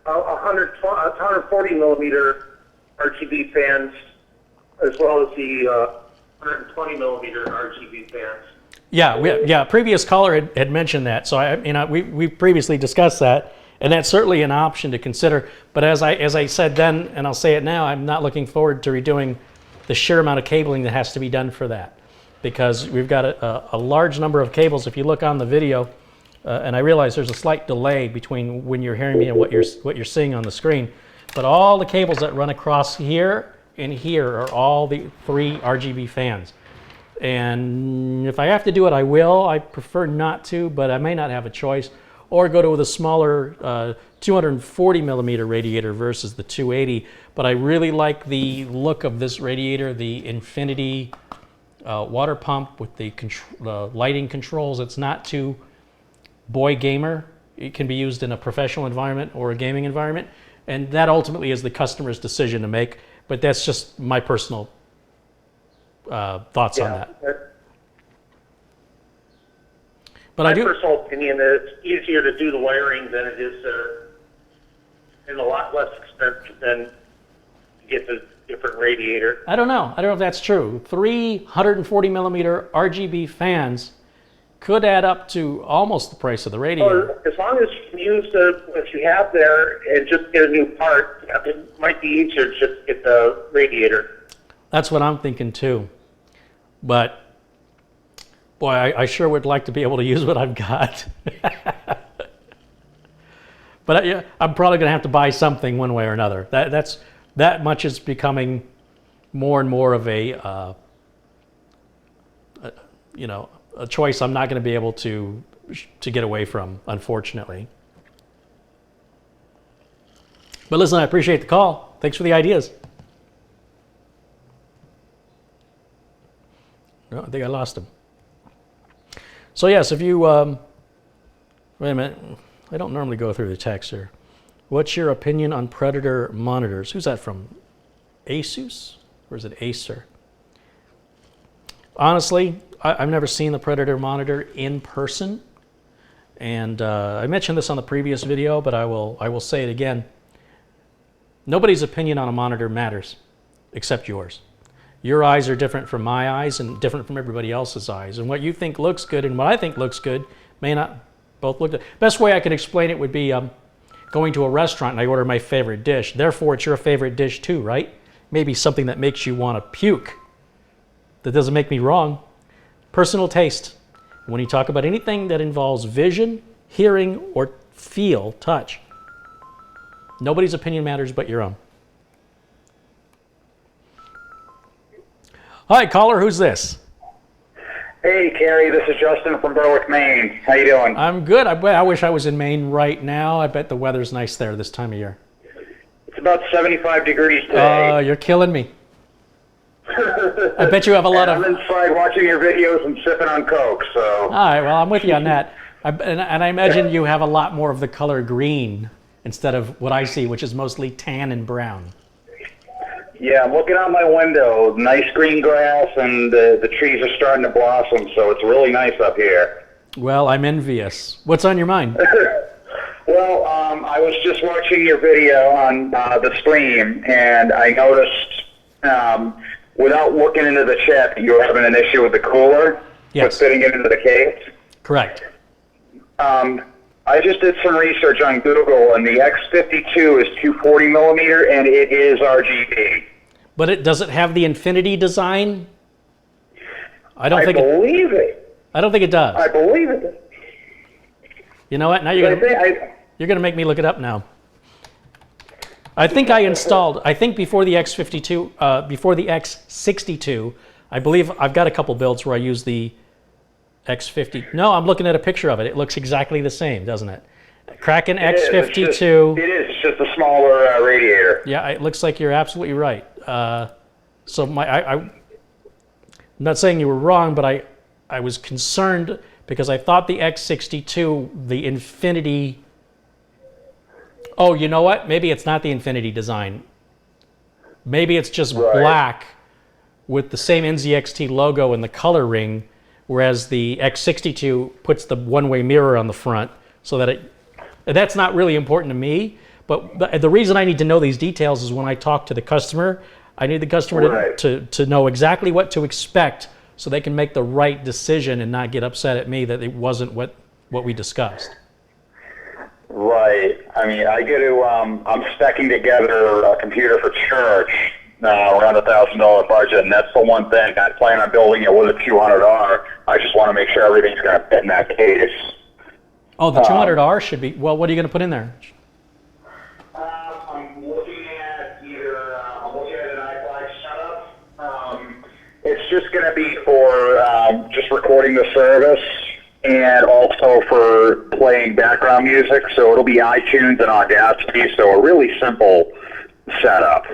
140 millimeter RGB fans, as well as the 120 millimeter RGB fans. Yeah. Previous caller had mentioned that, so we previously discussed that, and that's certainly an option to consider. But as I said then, and I'll say it now, I'm not looking forward to redoing the sheer amount of cabling that has to be done for that, because we've got a large number of cables. If you look on the video, and I realize there's a slight delay between when you're hearing me and what you're seeing on the screen, but all the cables that run across here and here are all the 3 RGB fans. And if I have to do it, I will. I prefer not to, but I may not have a choice. Or go to the smaller 240 millimeter radiator versus the 280. But I really like the look of this radiator, the Infinity water pump with the lighting controls. It's not too boy gamer. It can be used in a professional environment or a gaming environment. And that ultimately is the customer's decision to make. But that's just my personal thoughts on that. But my personal opinion is it's easier to do the wiring than it is and a lot less expensive than to get the different radiator. I don't know if that's true. 340 millimeter RGB fans could add up to almost the price of the radiator. Or as long as you can use what you have there and just get a new part, it might be easier to just get the radiator. That's what I'm thinking too. But boy, I sure would like to be able to use what I've got. But yeah, I'm probably going to have to buy something one way or another. That much is becoming more and more of a choice I'm not going to be able to get away from, unfortunately. But listen, I appreciate the call. Thanks for the ideas. No, I think I lost him. So yes, if you wait a minute, I don't normally go through the text here. What's your opinion on Predator monitors? Who's that from? Asus? Or is it Acer? Honestly, I've never seen the Predator monitor in person. And I mentioned this on the previous video, but I will say it again. Nobody's opinion on a monitor matters, except yours. Your eyes are different from my eyes and different from everybody else's eyes. And what you think looks good and what I think looks good may not both look good. Best way I could explain it would be going to a restaurant and I order my favorite dish. Therefore, it's your favorite dish too, right? Maybe something that makes you want to puke. That doesn't make me wrong. Personal taste. When you talk about anything that involves vision, hearing, or feel, touch, nobody's opinion matters but your own. Hi, caller. Who's this? Hey, Kerry. This is Justin from Berwick, Maine. How you doing? I'm good. I wish I was in Maine right now. I bet the weather's nice there this time of year. It's about 75 degrees today. You're killing me. I bet you have a lot of... I'm inside watching your videos and sipping on Coke, so... All right, well, I'm with you on that. And I imagine you have a lot more of the color green instead of what I see, which is mostly tan and brown. Yeah, I'm looking out my window. Nice green grass, and the trees are starting to blossom, so it's really nice up here. Well, I'm envious. What's on your mind? Well, I was just watching your video on the stream, and I noticed, without looking into the chat, that you were having an issue with the cooler. Yes. Fitting it into the case. Correct. I just did some research on Google, and the X52 is 240 millimeter, and it is RGB. But does it have the infinity design? I believe it. I don't think it does. I believe it. You know what? Now you're going to make me look it up now. I think before the X52, before the X62, I believe I've got a couple builds where I use the X50. No, I'm looking at a picture of it. It looks exactly the same, doesn't it? Kraken X52. It is. It's just a smaller radiator. Yeah, it looks like you're absolutely right. So I'm not saying you were wrong, but I was concerned because I thought the X62, the infinity... Oh, you know what? Maybe it's not the infinity design. Maybe it's just black with the same NZXT logo and the color ring, whereas the X62 puts the one-way mirror on the front so that that's not really important to me. But the reason I need to know these details is when I talk to the customer, I need the customer to know exactly what to expect so they can make the right decision and not get upset at me that it wasn't what we discussed. Right. I mean, I'm specking together a computer for church, around $1,000 budget, and that's the one thing. I plan on building it with a 200R. I just want to make sure everything's going to fit in that case. Oh, the 200R should be... Well, what are you going to put in there? I'm looking at an iFi setup. It's just going to be for just recording the service and also for playing background music. So it'll be iTunes and Audacity, so a really simple setup.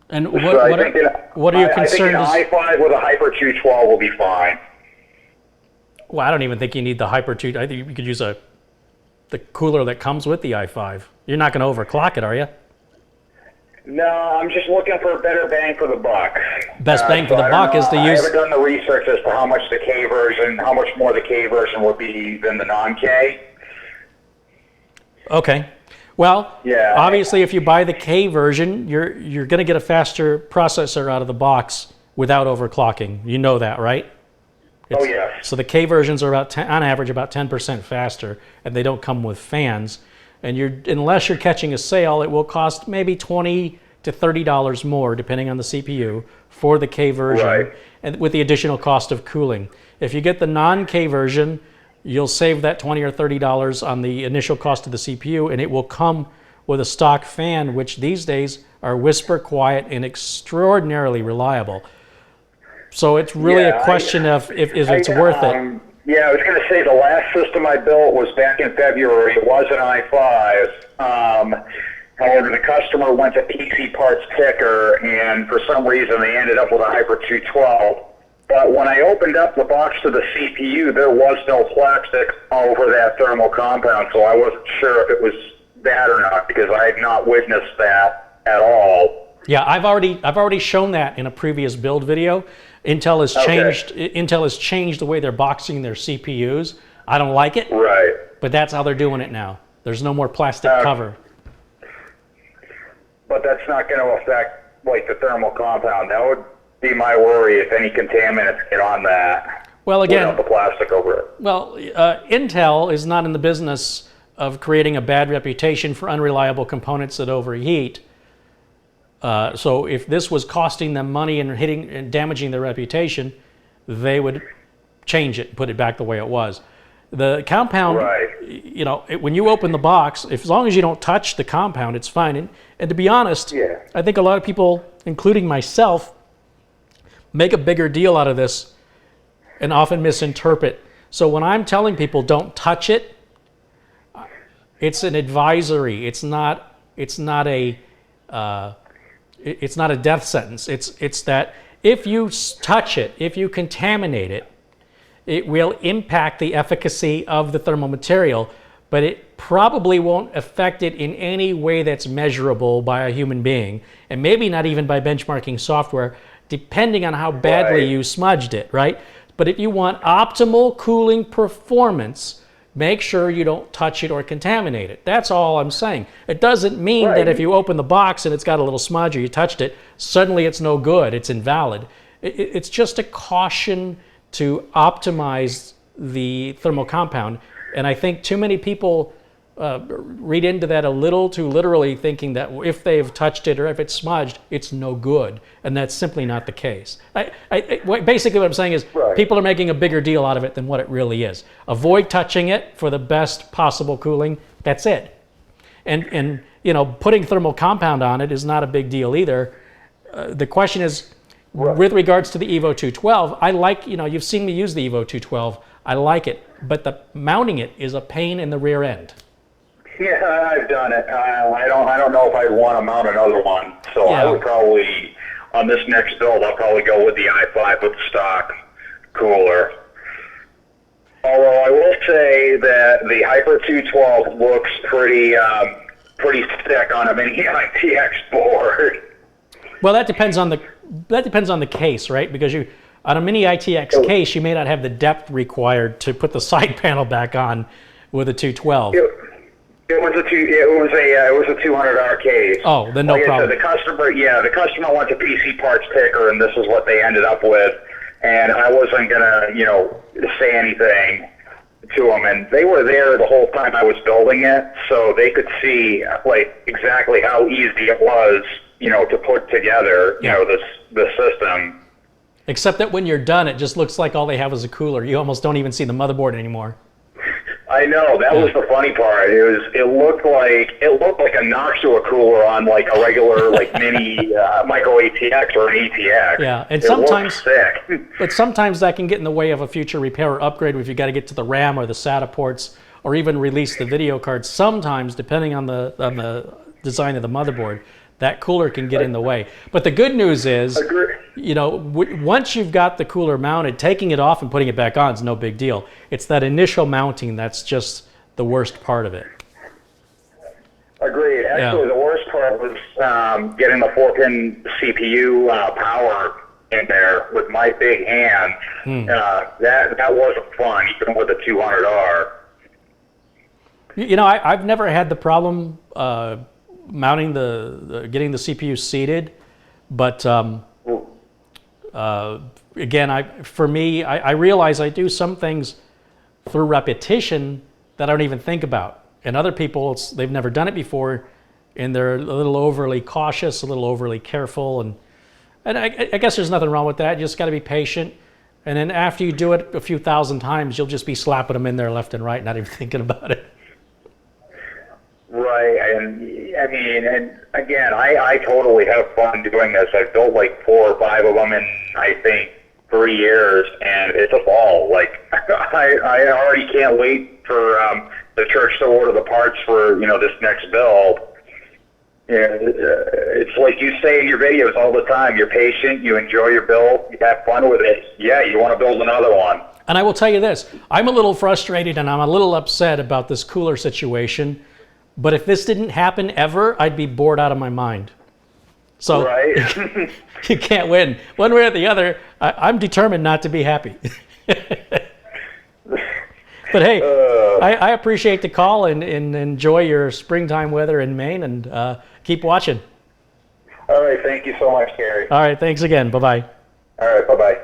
And what are your concerns? I think an i5 with a Hyper 212 will be fine. Well, I don't even think you need the Hyper 2. I think you could use the cooler that comes with the i5. You're not going to overclock it, are you? No, I'm just looking for a better bang for the buck. Best bang for the buck is to use... I haven't done the research as to how much the K version, how much more the K version would be than the non-K. Okay. Well, yeah. Obviously, if you buy the K version, you're going to get a faster processor out of the box without overclocking. You know that, right? Oh, yes. So the K versions are on average about 10% faster, and they don't come with fans. And unless you're catching a sale, it will cost maybe $20 to $30 more, depending on the CPU, for the K version, Right. and with the additional cost of cooling. If you get the non-K version, you'll save that $20 or $30 on the initial cost of the CPU, and it will come with a stock fan, which these days are whisper quiet and extraordinarily reliable. So it's really a question of if it's worth it. Yeah, I was going to say the last system I built was back in February. It was an i5. However, the customer went to PC Parts Picker, and for some reason they ended up with a Hyper 212. But when I opened up the box to the CPU, there was no plastic over that thermal compound, so I wasn't sure if it was that or not, because I had not witnessed that at all. Yeah, I've already shown that in a previous build video. Intel has changed the way they're boxing their CPUs. I don't like it, Right. but that's how they're doing it now. There's no more plastic cover. But that's not going to affect, like, the thermal compound. That would be my worry if any contaminants get on that. Well, again, without the plastic over it. Well, Intel is not in the business of creating a bad reputation for unreliable components that overheat. So if this was costing them money and hitting and damaging their reputation, they would change it and put it back the way it was. The compound, you know, when you open the box, as long as you don't touch the compound, it's fine. And to be honest, I think a lot of people, including myself, make a bigger deal out of this and often misinterpret. So when I'm telling people don't touch it, it's an advisory. It's not a death sentence. It's that if you touch it, if you contaminate it, it will impact the efficacy of the thermal material, but it probably won't affect it in any way that's measurable by a human being, and maybe not even by benchmarking software, depending on how badly you smudged it, right? But if you want optimal cooling performance, make sure you don't touch it or contaminate it. That's all I'm saying. It doesn't mean that if you open the box and it's got a little smudge or you touched it, suddenly it's no good, it's invalid. It's just a caution to optimize the thermal compound. And I think too many people read into that a little too literally, thinking that if they've touched it or if it's smudged, it's no good. And that's simply not the case. Basically what I'm saying is people are making a bigger deal out of it than what it really is. Avoid touching it for the best possible cooling. That's it. And you know, putting thermal compound on it is not a big deal either. The question is, with regards to the Evo 212, I like, you know, you've seen me use the Evo 212. I like it, but the mounting it is a pain in the rear end. Yeah, I've done it. I don't know if I'd want to mount another one. So I would probably, on this next build, I'll probably go with the i5 with the stock cooler. Although I will say that the Hyper 212 looks pretty thick on a mini ITX board. Well, that depends on the case, right? Because on a mini ITX case, you may not have the depth required to put the side panel back on with a 212. It was a $200 case. Oh, then no problem. So the customer went to PC Parts Picker, and this is what they ended up with. And I wasn't gonna, you know, say anything to them, and they were there the whole time I was building it, so they could see like exactly how easy it was, you know, to put together, you know, the system. Except that when you're done, it just looks like all they have is a cooler. You almost don't even see the motherboard anymore. I know, that was the funny part. It looked like a Noctua cooler on like a regular like mini micro ATX or an ATX. Yeah, and but sometimes that can get in the way of a future repair or upgrade if you got to get to the RAM or the SATA ports or even release the video card. Sometimes, depending on the design of the motherboard, that cooler can get in the way. But the good news is, you know, once you've got the cooler mounted, taking it off and putting it back on is no big deal. It's that initial mounting that's just the worst part of it. Agreed. Actually, the worst part was getting the 4-pin CPU power in there with my big hand. That wasn't fun, even with a 200R. You know, I've never had the problem mounting getting the CPU seated, but Again, for me, I realize I do some things through repetition that I don't even think about. And other people, they've never done it before, and they're a little overly cautious, a little overly careful. And I guess there's nothing wrong with that. You just got to be patient. And then after you do it a few thousand times, you'll just be slapping them in there left and right, not even thinking about it. Right, and I mean, and again, I totally have fun doing this. I've built like 4 or 5 of them in, I think, 3 years, and it's a ball. Like, I already can't wait for the church to order the parts for, this next build. It's like you say in your videos all the time, you're patient, you enjoy your build, you have fun with it. Yeah, you want to build another one. And I will tell you this, I'm a little frustrated and I'm a little upset about this cooler situation, but if this didn't happen ever, I'd be bored out of my mind. So right. You can't win. One way or the other, I'm determined not to be happy. But hey, I appreciate the call and enjoy your springtime weather in Maine, and keep watching. All right, thank you so much, Gary. All right, thanks again. Bye-bye. All right, bye-bye.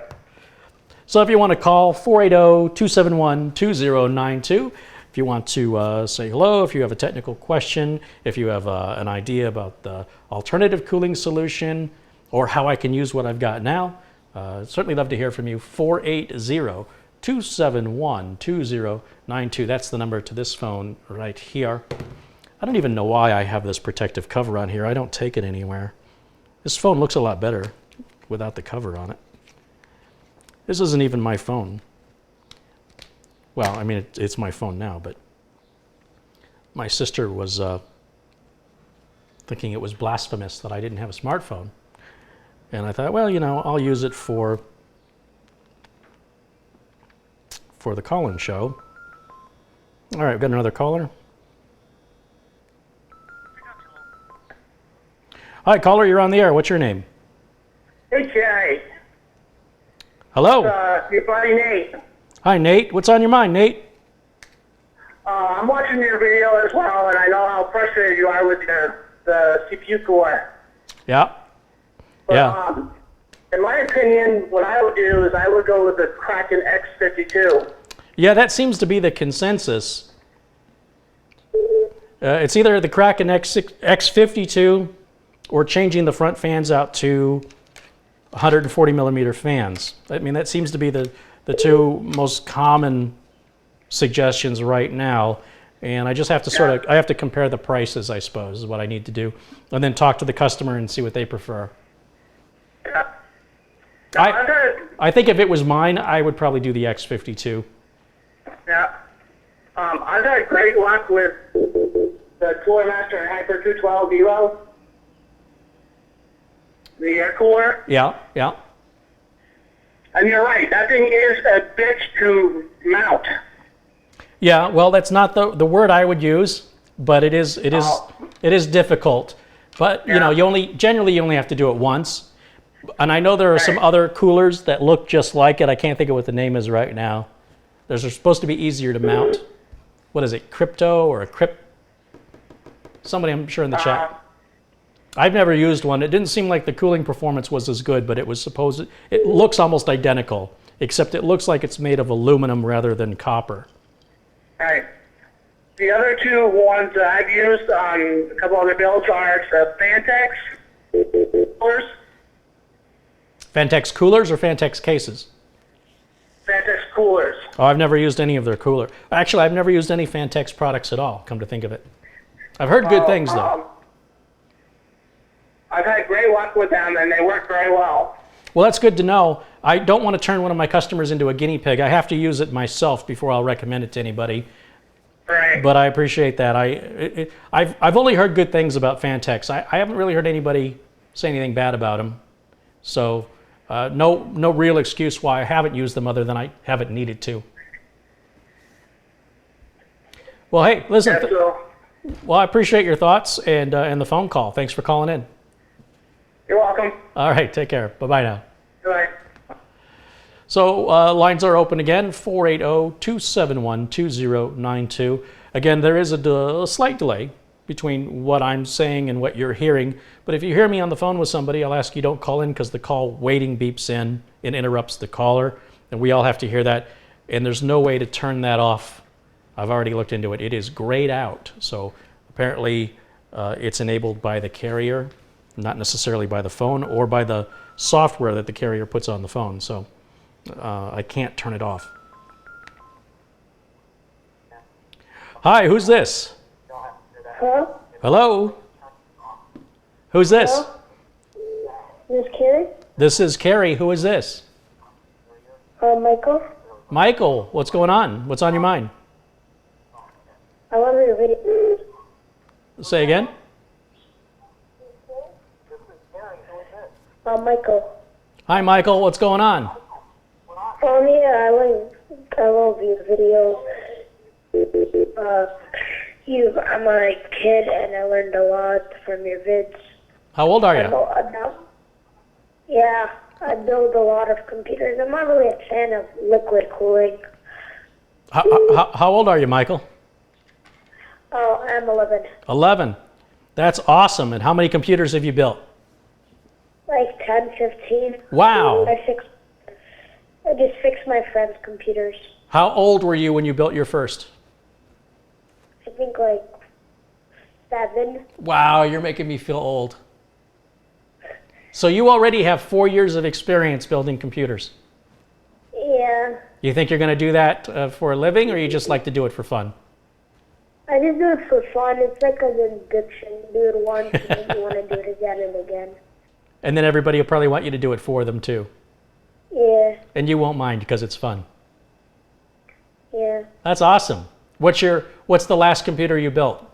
So if you want to call 480-271-2092, if you want to say hello, if you have a technical question, if you have an idea about the alternative cooling solution or how I can use what I've got now, certainly love to hear from you. 480-271-2092. That's the number to this phone right here. I don't even know why I have this protective cover on here. I don't take it anywhere. This phone looks a lot better without the cover on it. This isn't even my phone. Well, I mean, it's my phone now, but my sister was thinking it was blasphemous that I didn't have a smartphone. And I thought, well, I'll use it for the call-in show. All right, we've got another caller. Hi, caller, you're on the air. What's your name? Hey, Jerry. Hello. Your buddy Nate. Hi, Nate. What's on your mind, Nate? I'm watching your video as well, and I know how frustrated you are with the CPU core. Yeah. But, Yeah. In my opinion, what I would do is I would go with the Kraken X62. Yeah, that seems to be the consensus. It's either the Kraken X52 or changing the front fans out to 140 millimeter fans. I mean, that seems to be the two most common suggestions right now. And I just have to I have to compare the prices, I suppose, is what I need to do. And then talk to the customer and see what they prefer. Yeah. I think if it was mine, I would probably do the X52. Yeah. I've had great luck with the Cooler Master and Hyper 212 Evo. The air cooler. Yeah, yeah. And you're right, that thing is a bitch to mount. Yeah, well, that's not the word I would use, but it is difficult. But Yeah. you generally only have to do it once. And I know there are some other coolers that look just like it. I can't think of what the name is right now. Those are supposed to be easier to mount. What is it, Crypto or a Crypt? Somebody, I'm sure in the chat. I've never used one. It didn't seem like the cooling performance was as good, but it looks almost identical, except it looks like it's made of aluminum rather than copper. Right. The other two ones that I've used on a couple other builds are the Fantex coolers. Fantex coolers or Fantex cases? Fantex coolers. Oh, I've never used any of their cooler. Actually, I've never used any Fantex products at all, come to think of it. I've heard good things, though. I've had great luck with them, and they work very well. Well, that's good to know. I don't want to turn one of my customers into a guinea pig. I have to use it myself before I'll recommend it to anybody. Right. But I appreciate that. I've only heard good things about Fantex. I haven't really heard anybody say anything bad about them. So no real excuse why I haven't used them other than I haven't needed to. Well, hey, listen. Well, I appreciate your thoughts and the phone call. Thanks for calling in. You're welcome. All right, take care. Bye-bye now. Bye. So lines are open again, 480-271-2092. Again, there is a slight delay between what I'm saying and what you're hearing. But if you hear me on the phone with somebody, I'll ask you don't call in because the call waiting beeps in and interrupts the caller. And we all have to hear that. And there's no way to turn that off. I've already looked into it. It is grayed out. So apparently it's enabled by the carrier, not necessarily by the phone or by the software that the carrier puts on the phone. So I can't turn it off. Hi, who's this? Hello? Hello? Who's this? Hello? This is Carrie? This is Carrie. Who is this? Michael? Michael, what's going on? What's on your mind? I want your video. Say again? Michael. Hi, Michael. What's going on? Yeah, I love your videos. I'm a kid and I learned a lot from your vids. How old are you? Yeah, I build a lot of computers. I'm not really a fan of liquid cooling. How old are you, Michael? Oh, I'm 11. 11. That's awesome. And how many computers have you built? Like 10, 15. Wow. I just fixed my friend's computers. How old were you when you built your first? I think like 7. Wow, you're making me feel old. So you already have 4 years of experience building computers. Yeah. You think you're going to do that for a living, or you just like to do it for fun? I just do it for fun. It's like an addiction. You do it once and then you want to do it again and again. And then everybody will probably want you to do it for them too. Yeah. And you won't mind because it's fun. Yeah. That's awesome. What's the last computer you built?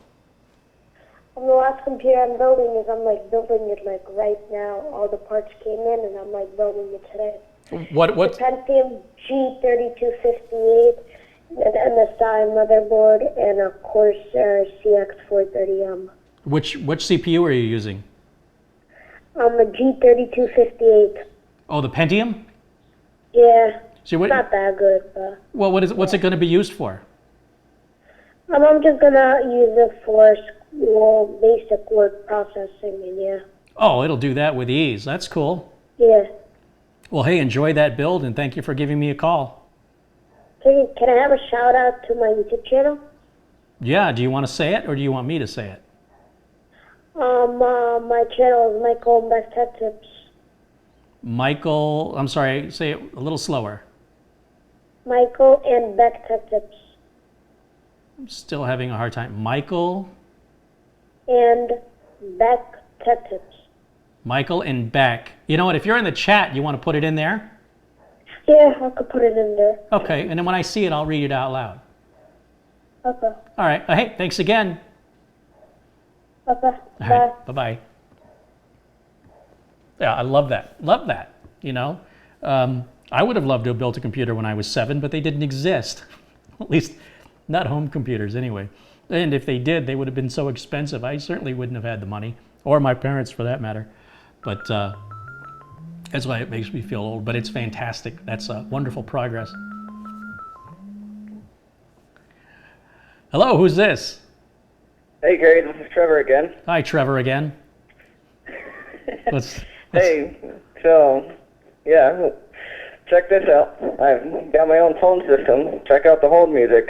The last computer I'm building is I'm like building it like right now. All the parts came in and I'm like building it today. What? The Pentium G3258, an MSI motherboard, and a Corsair CX430M. Which CPU are you using? A G3258. Oh, the Pentium? Yeah. So what, it's not that good, but. Well, what's it going to be used for? I'm just gonna use it for basic word processing, and yeah. Oh, it'll do that with ease. That's cool. Yeah. Well, hey, enjoy that build, and thank you for giving me a call. Can I have a shout out to my YouTube channel? Yeah. Do you want to say it, or do you want me to say it? My channel is Michael and Best Tech Tips. Michael, I'm sorry, say it a little slower. Michael and Beck Tech Tips. I'm still having a hard time. Michael and Beck Tech Tips. Michael and Beck. You know what? If you're in the chat, you want to put it in there? Yeah, I could put it in there. Okay, and then when I see it, I'll read it out loud. Okay. All right. Hey, thanks again. Okay. All right. Bye-bye. Yeah, I love that. Love that. You know, I would have loved to have built a computer when I was 7, but they didn't exist. At least not home computers anyway. And if they did, they would have been so expensive. I certainly wouldn't have had the money, or my parents for that matter. But that's why it makes me feel old, but it's fantastic. That's wonderful progress. Hello, who's this? Hey, Gary, this is Trevor again. Hi, Trevor again. Hey, so, yeah, check this out. I've got my own phone system. Check out the hold music.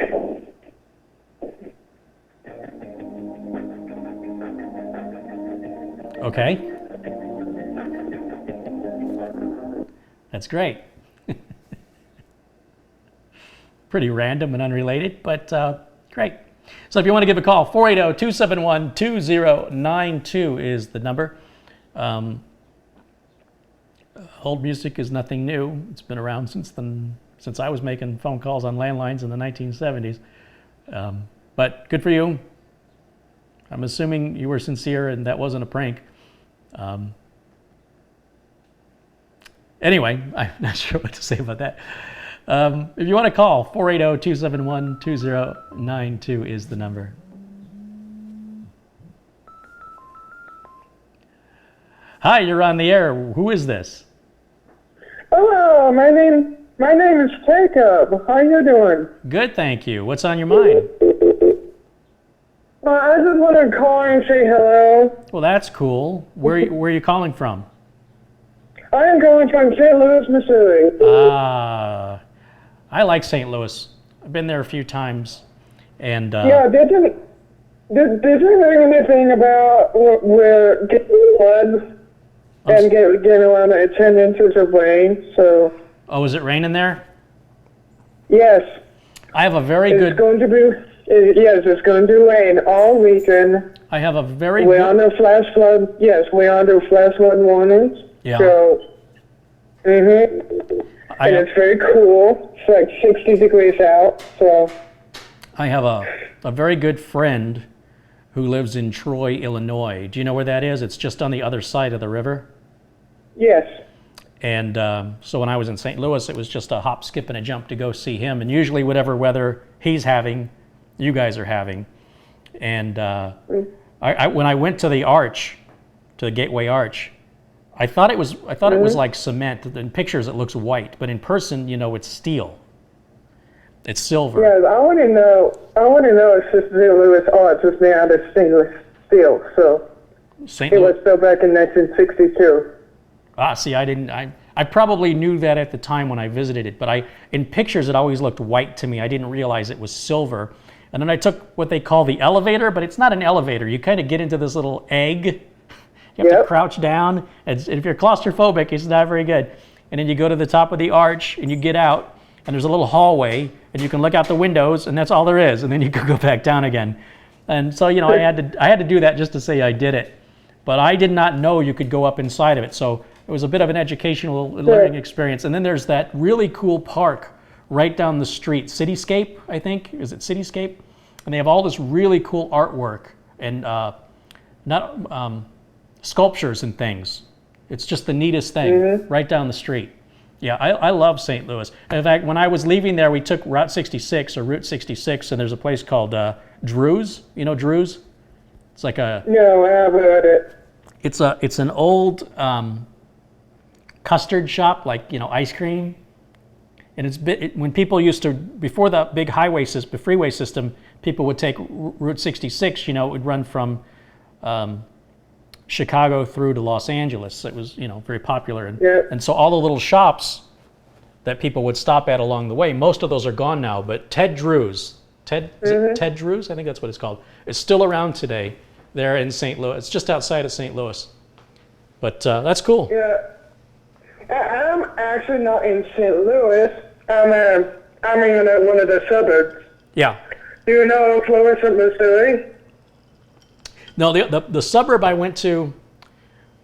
Okay. That's great. Pretty random and unrelated, but great. So if you want to give a call, 480-271-2092 is the number. Hold music is nothing new. It's been around since I was making phone calls on landlines in the 1970s. But good for you. I'm assuming you were sincere and that wasn't a prank. Anyway, I'm not sure what to say about that. If you want to call, 480-271-2092 is the number. Hi, you're on the air. Who is this? Hello, my name is Jacob. How you doing? Good, thank you. What's on your mind? I just want to call and say hello. Well, that's cool. Where are you calling from? I am calling from St. Louis, Missouri. I like St. Louis. I've been there a few times, and Yeah, did you hear anything about where getting floods and getting around 10 inches of rain? So. Oh, is it raining there? Yes. I have a very It's good. going to be. Yes, it's going to rain all weekend. I have a very We're good. under flash flood. Yes, we're under flash flood warnings. Yeah. So. And it's very cool. It's like 60 degrees out. So. I have a very good friend who lives in Troy, Illinois. Do you know where that is? It's just on the other side of the river. Yes. And so when I was in St. Louis, it was just a hop, skip, and a jump to go see him. And usually whatever weather he's having, you guys are having. And when I went to the arch, to the Gateway Arch, I thought it was like cement. In pictures it looks white, but in person, it's steel. It's silver. Yes, I want to know if St. Louis Arch was made out of stainless steel. So St. it Louis. was built back in 1962. See, I probably knew that at the time when I visited it, but in pictures it always looked white to me. I didn't realize it was silver. And then I took what they call the elevator, but it's not an elevator. You kind of get into this little egg. You have to crouch down. And if you're claustrophobic, it's not very good. And then you go to the top of the arch and you get out, and there's a little hallway, and you can look out the windows, and that's all there is. And then you can go back down again. And so, I had to do that just to say I did it. But I did not know you could go up inside of it. So it was a bit of an educational learning experience. And then there's that really cool park right down the street, Cityscape, I think. Is it Cityscape? And they have all this really cool artwork and sculptures and things. It's just the neatest thing right down the street. Yeah, I love St. Louis. In fact, when I was leaving there, we took Route 66 or Route 66, and there's a place called Drew's. You know Drew's? It's like a... No, I haven't heard it. It's an old custard shop, like ice cream, and when people used to, before the big the freeway system, people would take Route 66. It would run from Chicago through to Los Angeles. It was very popular, and so all the little shops that people would stop at along the way, most of those are gone now. But Ted Drew's, is it Ted Drew's? I think that's what it's called. It's still around today. There in St. Louis. It's just outside of St. Louis. But that's cool. Yeah. I'm actually not in St. Louis. I'm in one of the suburbs. Yeah. Do you know Florissant, Missouri? No, the suburb I went to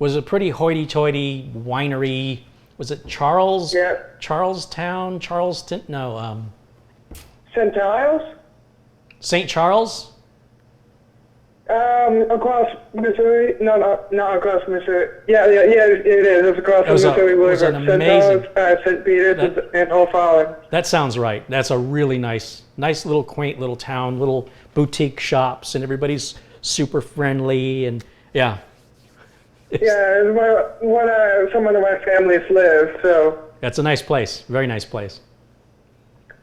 was a pretty hoity-toity winery. Was it Charles? Yeah. Charlestown? Charleston? No. St. Giles? St. Charles? Across Missouri? No, not across Missouri. Yeah, it is. It's across the Missouri River. It was an amazing... St. Peter's and O'Fallon. That sounds right. That's a really nice little quaint little town, little boutique shops, and everybody's super friendly, and yeah. Yeah, it's where some of my families live, so... That's a nice place. Very nice place.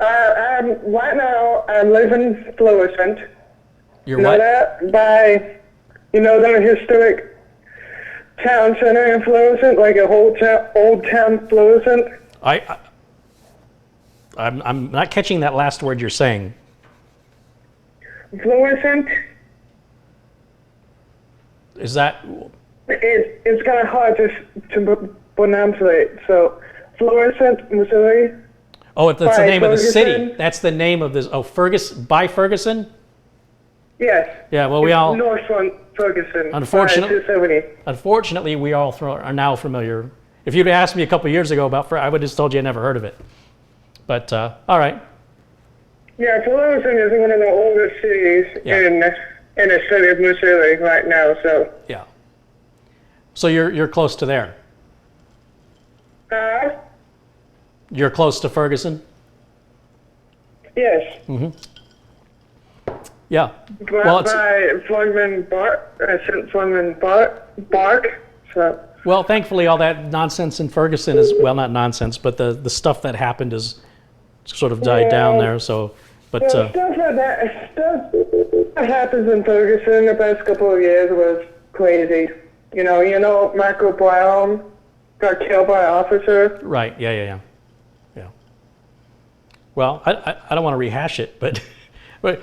Right now, I'm living in Florissant. You're what? By the historic town center in Florissant, like a whole old town Florissant. I'm not catching that last word you're saying. Florissant. Is that? It's kind of hard to pronounce it. So, Florissant, Missouri. Oh, that's the name Ferguson. of the city. That's the name of this. Oh, Ferguson. Yes. Yeah. Well, we all. North Ferguson. Unfortunately, we all are now familiar. If you'd asked me a couple years ago about, I would have just told you I never heard of it. But all right. Yeah, Florissant is one of the oldest cities in the city of Missouri right now. So. Yeah. So you're close to there. You're close to Ferguson. Yes. Mm-hmm. Yeah. Well, by Florman Bark. So. Well, thankfully, all that nonsense in Ferguson is, well, not nonsense, but the stuff that happened is sort of died down there. So, but stuff like that what happens in Ferguson the past couple of years was crazy. You know, Michael Brown got killed by an officer. Right. Yeah. Well, I don't want to rehash it, but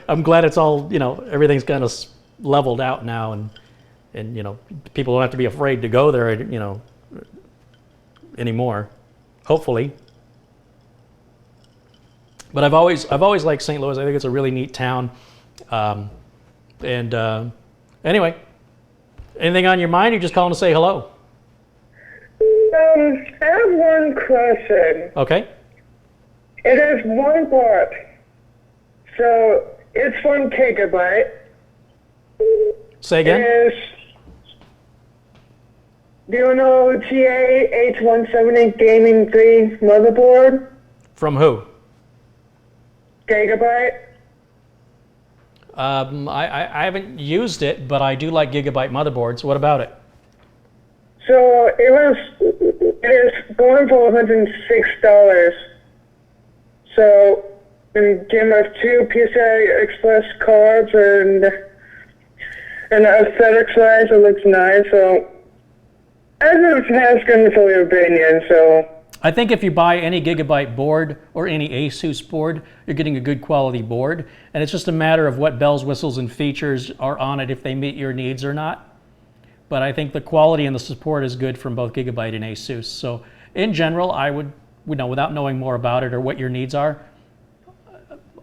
I'm glad it's all, everything's kind of leveled out now, and people don't have to be afraid to go there, anymore. Hopefully. But I've always liked St. Louis. I think it's a really neat town. Anyway, anything on your mind? You're just calling to say hello. I have one question. Okay. It is one part. So it's 1 gigabyte. Say again? Do you know GA8178 Gaming 3 motherboard? From who? Gigabyte. I haven't used it, but I do like Gigabyte motherboards. What about it? So it is going for $106. So, and came with 2 PCI Express cards and aesthetics wise, it looks nice. So, I was asking for your opinion. So, I think if you buy any Gigabyte board or any Asus board, you're getting a good quality board, and it's just a matter of what bells, whistles, and features are on it, if they meet your needs or not. But I think the quality and the support is good from both Gigabyte and Asus. So in general, I would, without knowing more about it or what your needs are,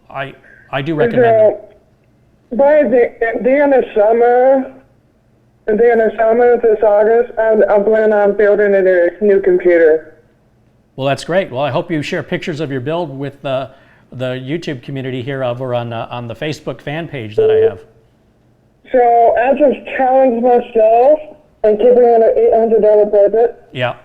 I do recommend it. By the end of summer, this August, I'm planning on building a new computer. Well, that's great. Well, I hope you share pictures of your build with the YouTube community here over on the Facebook fan page that I have. So I just challenged myself and keeping it an $800 budget. Yeah.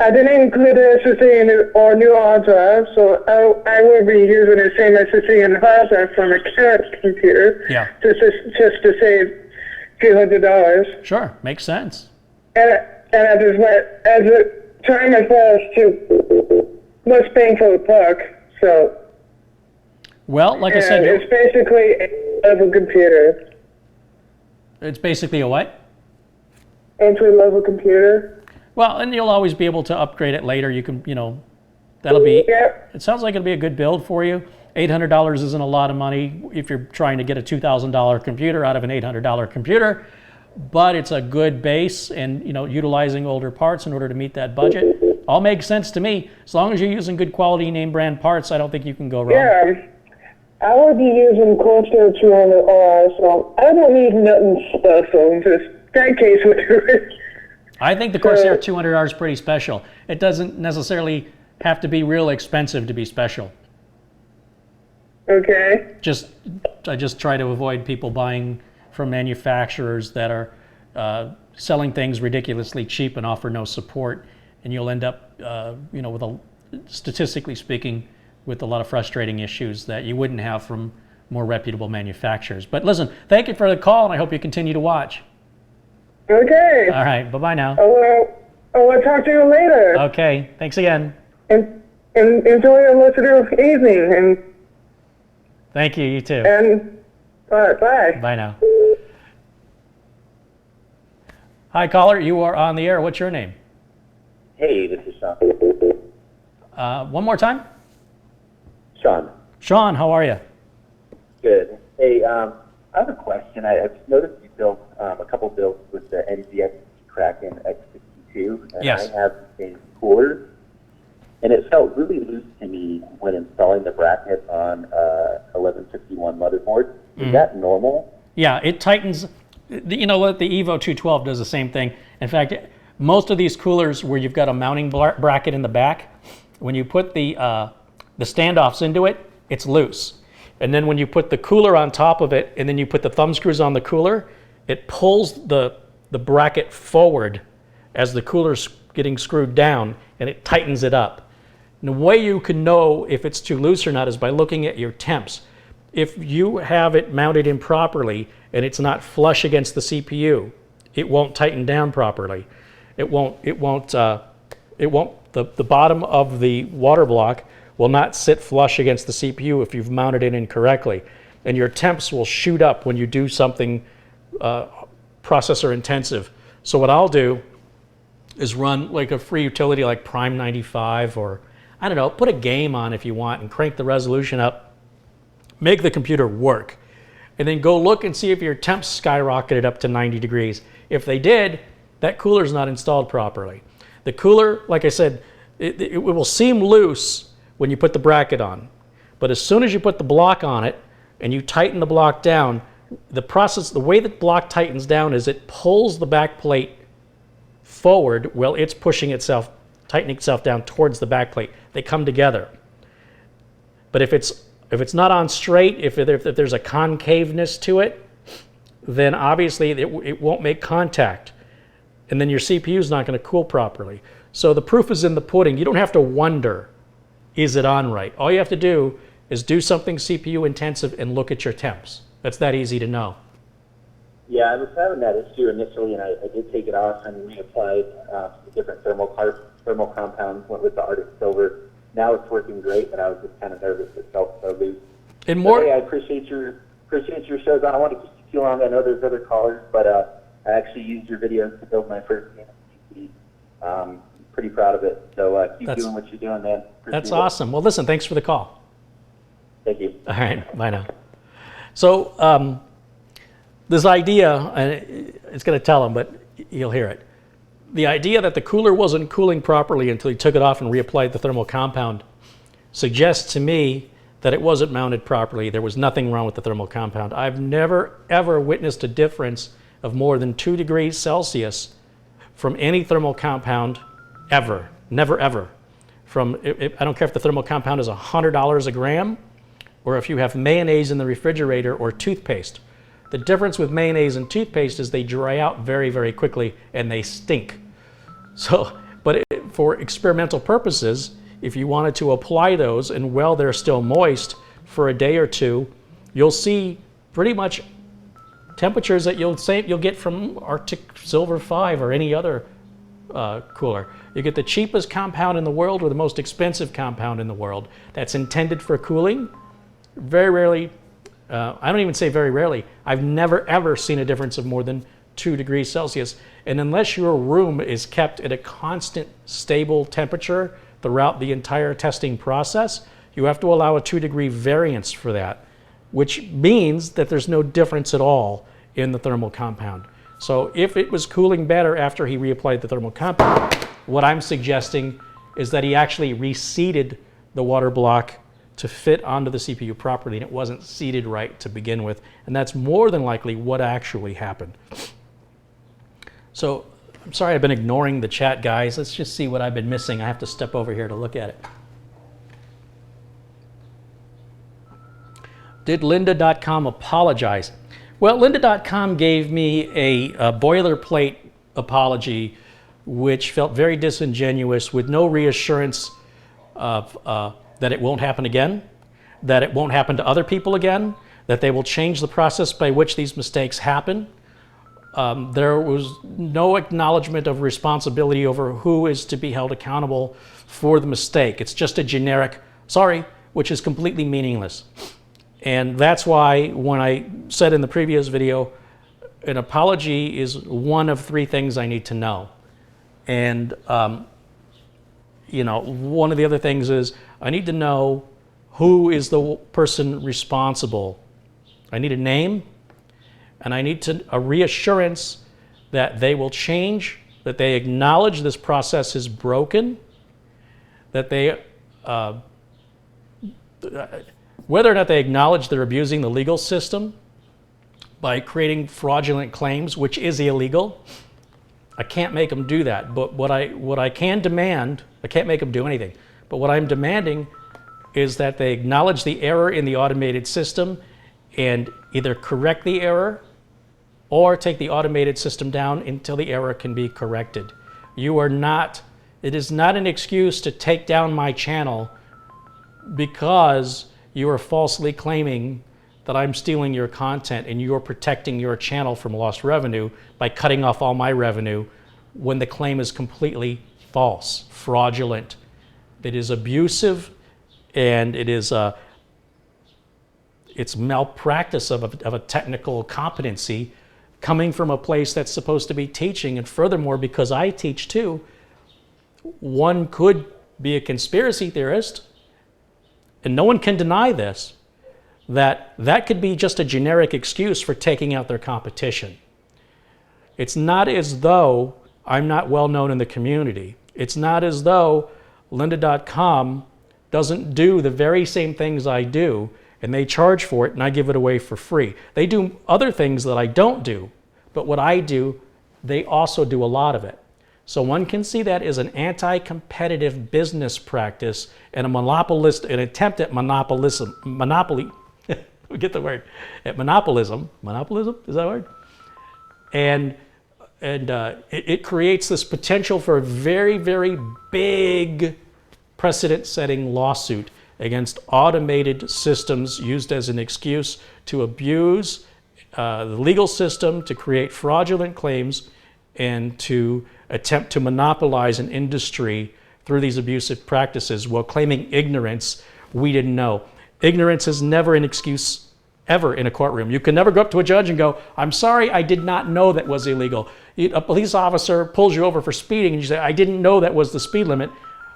I didn't include the SSD or new hard drive, so I will be using the same SSD and hard drive from a current computer. Yeah. Just to save $200. Sure, makes sense. And I just went trying my best to most bang for the buck. So. Well, like I said, it's basically a level computer. It's basically a what? Entry-level computer. Well, and you'll always be able to upgrade it later. You can, that'll be. Yep. It sounds like it'll be a good build for you. $800 isn't a lot of money if you're trying to get a $2,000 computer out of an $800 computer, but it's a good base, and utilizing older parts in order to meet that budget all makes sense to me. As long as you're using good quality name brand parts, I don't think you can go wrong. Yeah, I will be using Corsair 200R, so I don't need nothing special. Just that case with it. I think the Corsair 200R is pretty special. It doesn't necessarily have to be real expensive to be special. Okay. I just try to avoid people buying from manufacturers that are selling things ridiculously cheap and offer no support, and you'll end up, statistically speaking, with a lot of frustrating issues that you wouldn't have from more reputable manufacturers. But listen, thank you for the call, and I hope you continue to watch. Okay. All right, bye-bye now. I'll talk to you later. Okay, thanks again. And enjoy your rest of your evening. And thank you, you too. And all right, bye. Bye now. Hi, caller, you are on the air. What's your name? Hey, this is Sean. One more time? Sean. Sean, how are you? Good. Hey, I have a question. I've noticed you built a couple builds with the NZXT Kraken x62, and yes. I have the same cooler, and it felt really loose to me when installing the bracket on 1151 motherboard. Is that normal? Yeah, it tightens. You know what? The Evo 212 does the same thing. In fact, most of these coolers where you've got a mounting bracket in the back, when you put the standoffs into it, it's loose. And then when you put the cooler on top of it, and then you put the thumb screws on the cooler, it pulls the bracket forward as the cooler's getting screwed down, and it tightens it up. And the way you can know if it's too loose or not is by looking at your temps. If you have it mounted improperly and it's not flush against the CPU, it won't tighten down properly. The bottom of the water block will not sit flush against the CPU if you've mounted it incorrectly. And your temps will shoot up when you do something processor intensive. So what I'll do is run like a free utility like Prime 95, or I don't know, put a game on if you want and crank the resolution up, make the computer work, and then go look and see if your temps skyrocketed up to 90 degrees. If they did, that cooler's not installed properly. The cooler, like I said, it will seem loose when you put the bracket on, but as soon as you put the block on it and you tighten the block down, the way the block tightens down is it pulls the back plate forward while it's pushing itself, tightening itself down towards the back plate. They come together. But if it's not on straight, if there's a concaveness to it, then obviously it won't make contact. And then your CPU is not going to cool properly. So the proof is in the pudding. You don't have to wonder, is it on right? All you have to do is do something CPU intensive and look at your temps. That's that easy to know. Yeah, I was having that issue initially, and I did take it off and reapplied the different thermal compounds, went with the Arctic Silver. Now it's working great, but I was just kind of nervous it felt so loose. And more. Hey, I appreciate your shows. I don't want to keep you too long. I know there's other callers, but I actually used your videos to build my first PC. Pretty proud of it. So keep doing what you're doing, man. That's awesome. Well, listen, thanks for the call. Thank you. All right, bye now. So this idea, and it's going to tell him, but you'll hear it. The idea that the cooler wasn't cooling properly until he took it off and reapplied the thermal compound suggests to me that it wasn't mounted properly. There was nothing wrong with the thermal compound. I've never, ever witnessed a difference of more than 2 degrees Celsius from any thermal compound ever. Never, ever. I don't care if the thermal compound is $100 a gram or if you have mayonnaise in the refrigerator or toothpaste. The difference with mayonnaise and toothpaste is they dry out very, very quickly and they stink. So, but for experimental purposes, if you wanted to apply those and while they're still moist for a day or two, you'll see pretty much temperatures that you'll get from Arctic Silver 5 or any other cooler. You get the cheapest compound in the world or the most expensive compound in the world that's intended for cooling. Very rarely, I don't even say very rarely, I've never ever seen a difference of more than 2 degrees Celsius. And unless your room is kept at a constant stable temperature throughout the entire testing process, you have to allow a 2-degree variance for that, which means that there's no difference at all in the thermal compound. So if it was cooling better after he reapplied the thermal compound, what I'm suggesting is that he actually reseated the water block to fit onto the CPU properly, and it wasn't seated right to begin with. And that's more than likely what actually happened. So I'm sorry I've been ignoring the chat, guys. Let's just see what I've been missing. I have to step over here to look at it. Did lynda.com apologize? Well, lynda.com gave me a boilerplate apology, which felt very disingenuous, with no reassurance of that it won't happen again, that it won't happen to other people again, that they will change the process by which these mistakes happen. There was no acknowledgement of responsibility over who is to be held accountable for the mistake. It's just a generic sorry, which is completely meaningless. And that's why when I said in the previous video, an apology is one of 3 things I need to know. And you know, one of the other things is I need to know who is the person responsible. I need a name, and I need a reassurance that they will change, that they acknowledge this process is broken, that they, whether or not they acknowledge they're abusing the legal system by creating fraudulent claims, which is illegal. I can't make them do that, but what I can demand, I can't make them do anything, but what I'm demanding is that they acknowledge the error in the automated system and either correct the error or take the automated system down until the error can be corrected. It is not an excuse to take down my channel because you are falsely claiming that I'm stealing your content and you're protecting your channel from lost revenue by cutting off all my revenue when the claim is completely false, fraudulent. It is abusive and it is it's malpractice of a technical competency coming from a place that's supposed to be teaching. And furthermore, because I teach too, one could be a conspiracy theorist, and no one can deny this, that could be just a generic excuse for taking out their competition. It's not as though I'm not well known in the community. It's not as though lynda.com doesn't do the very same things I do, and they charge for it and I give it away for free. They do other things that I don't do, but what I do, they also do a lot of it. So one can see that as an anti-competitive business practice and an attempt at monopoly. We get the word, at monopolism. Monopolism, is that a word? And it creates this potential for a very, very big precedent-setting lawsuit against automated systems used as an excuse to abuse the legal system, to create fraudulent claims, and to attempt to monopolize an industry through these abusive practices while claiming ignorance. We didn't know. Ignorance is never an excuse ever in a courtroom. You can never go up to a judge and go, I'm sorry, I did not know that was illegal. A police officer pulls you over for speeding and you say, I didn't know that was the speed limit.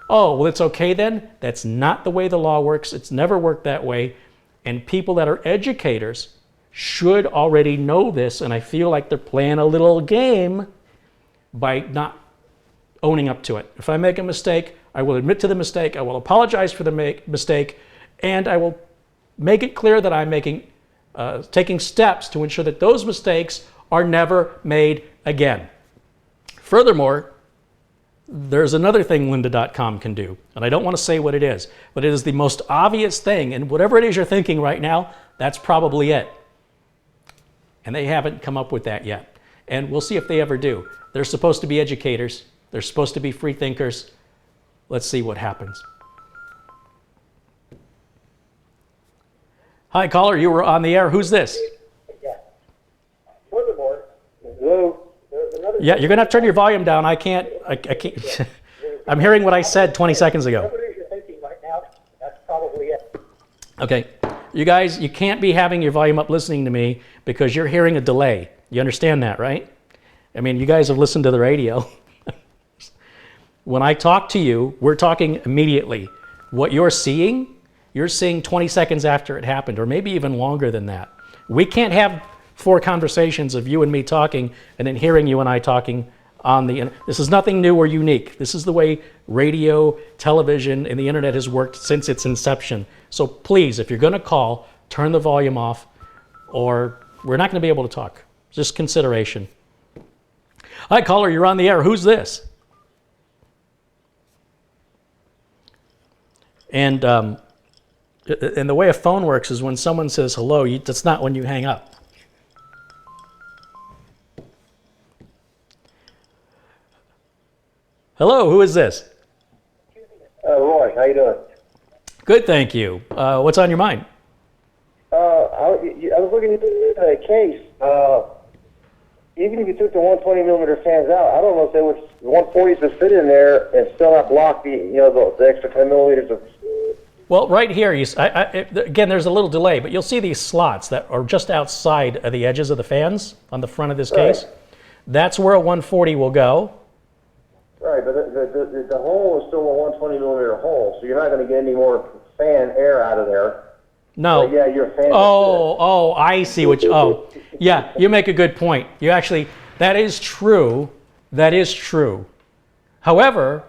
Oh, well, it's okay then? That's not the way the law works. It's never worked that way. And people that are educators should already know this, and I feel like they're playing a little game by not owning up to it. If I make a mistake, I will admit to the mistake, I will apologize for the mistake, and I will make it clear that I'm taking steps to ensure that those mistakes are never made again. Furthermore, there's another thing lynda.com can do, and I don't want to say what it is, but it is the most obvious thing, and whatever it is you're thinking right now, that's probably it. And they haven't come up with that yet. And we'll see if they ever do. They're supposed to be educators. They're supposed to be free thinkers. Let's see what happens. Hi, caller, you were on the air. Who's this? Yeah. Furthermore, hello. Yeah, you're going to have to turn your volume down. I can't. I'm hearing what I said 20 seconds ago. Whatever it is you're thinking right now, that's probably it. Okay. You guys, you can't be having your volume up listening to me because you're hearing a delay. You understand that, right? I mean, you guys have listened to the radio. When I talk to you, we're talking immediately. What you're seeing 20 seconds after it happened, or maybe even longer than that. We can't have 4 conversations of you and me talking and then hearing you and I talking on the internet. This is nothing new or unique. This is the way radio, television, and the internet has worked since its inception. So please, if you're going to call, turn the volume off, or we're not going to be able to talk. Just consideration. Hi, caller, you're on the air. Who's this? And the way a phone works is when someone says hello, that's not when you hang up. Hello, who is this? Roy, how you doing? Good, thank you. What's on your mind? I was looking at the case. Even if you took the 120 millimeter fans out, I don't know if they would 140s would fit in there and still not block the extra 10 millimeters of. Well, right here, again, there's a little delay, but you'll see these slots that are just outside of the edges of the fans on the front of this case. That's where a 140 will go. Right, but the hole is still a 120 millimeter hole, so you're not going to get any more fan air out of there. No. But yeah, your fan. Oh, I see what you. Yeah, you make a good point. You actually, that is true. That is true. However,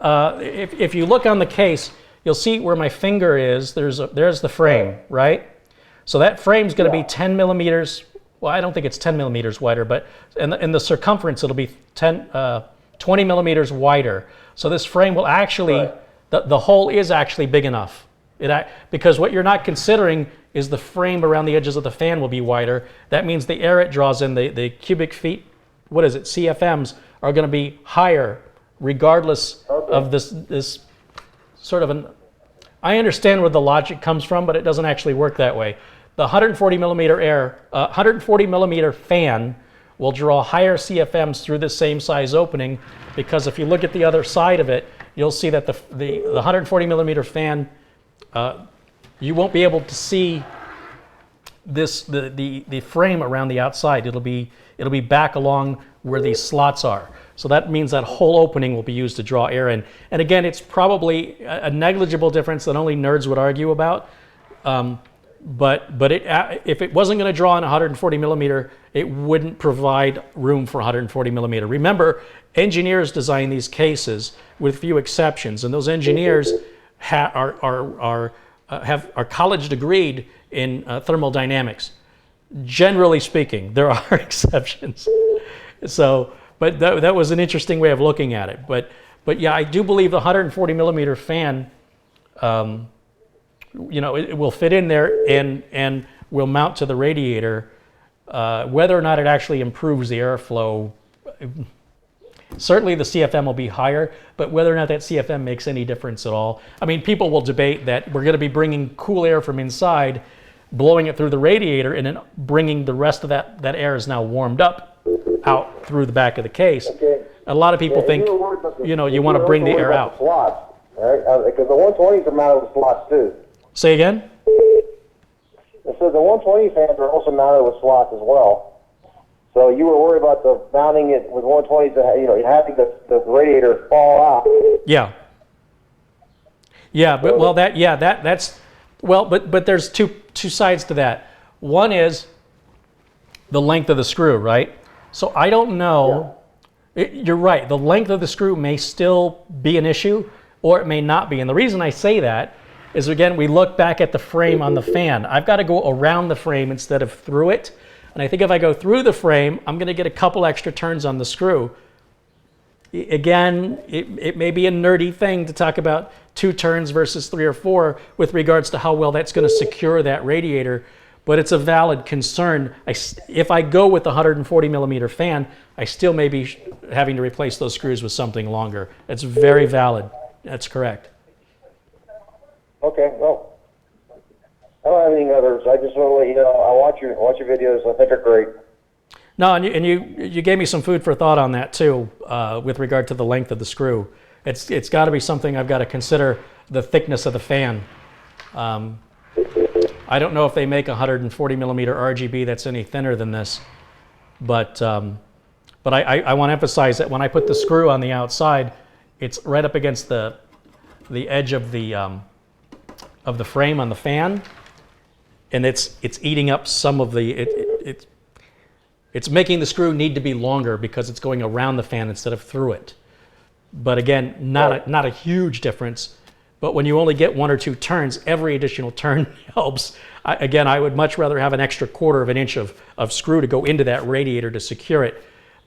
if you look on the case, you'll see where my finger is. There's the frame, right? So that frame's going to be 10 millimeters. Well, I don't think it's 10 millimeters wider, but in the circumference, it'll be 20 millimeters wider. So this frame will actually, the hole is actually big enough. Because what you're not considering is the frame around the edges of the fan will be wider. That means the air it draws in, the cubic feet, what is it, CFMs, are going to be higher regardless of this sort of I understand where the logic comes from, but it doesn't actually work that way. The 140 millimeter fan will draw higher CFMs through the same size opening, because if you look at the other side of it, you'll see that the 140 millimeter fan, you won't be able to see the frame around the outside. It'll be back along where these slots are. So that means that whole opening will be used to draw air in. And again, it's probably a negligible difference that only nerds would argue about. But if it wasn't going to draw in 140 millimeter, it wouldn't provide room for 140 millimeter. Remember, engineers design these cases with few exceptions, and those engineers are college degreed in thermodynamics. Generally speaking, there are exceptions. So, but that was an interesting way of looking at it. But yeah, I do believe the 140 millimeter fan, it will fit in there and will mount to the radiator. Whether or not it actually improves the airflow, certainly the CFM will be higher, but whether or not that CFM makes any difference at all. I mean, people will debate that we're going to be bringing cool air from inside, blowing it through the radiator, and then bringing the rest of that air is now warmed up out through the back of the case. Okay. A lot of people think, you want to bring the air out. Slots, right? Because the 120s are mounted with slots too. Say again? So the 120 fans are also mounted with slots as well. So you were worried about the mounting it with 120s, having the radiator fall out. Yeah. Yeah, but but there's two sides to that. One is the length of the screw, right? So I don't know. Yeah. You're right. The length of the screw may still be an issue, or it may not be. And the reason I say that is, again, we look back at the frame on the fan. I've got to go around the frame instead of through it. And I think if I go through the frame, I'm going to get a couple extra turns on the screw. Again, it may be a nerdy thing to talk about 2 turns versus 3 or 4 with regards to how well that's going to secure that radiator, but it's a valid concern. If I go with the 140 millimeter fan, I still may be having to replace those screws with something longer. It's very valid. That's correct. Okay, well, I don't have anything others. I just want to let you know, I watch your videos. I think they're great. No, and you gave me some food for thought on that too, with regard to the length of the screw. It's got to be something I've got to consider, the thickness of the fan. I don't know if they make 140 millimeter RGB that's any thinner than this, but I want to emphasize that when I put the screw on the outside, it's right up against the edge of the frame on the fan, and it's eating up some of it's making the screw need to be longer because it's going around the fan instead of through it. But again, not a huge difference. But when you only get 1 or 2 turns, every additional turn helps. I would much rather have an extra 1/4 of an inch of screw to go into that radiator to secure it.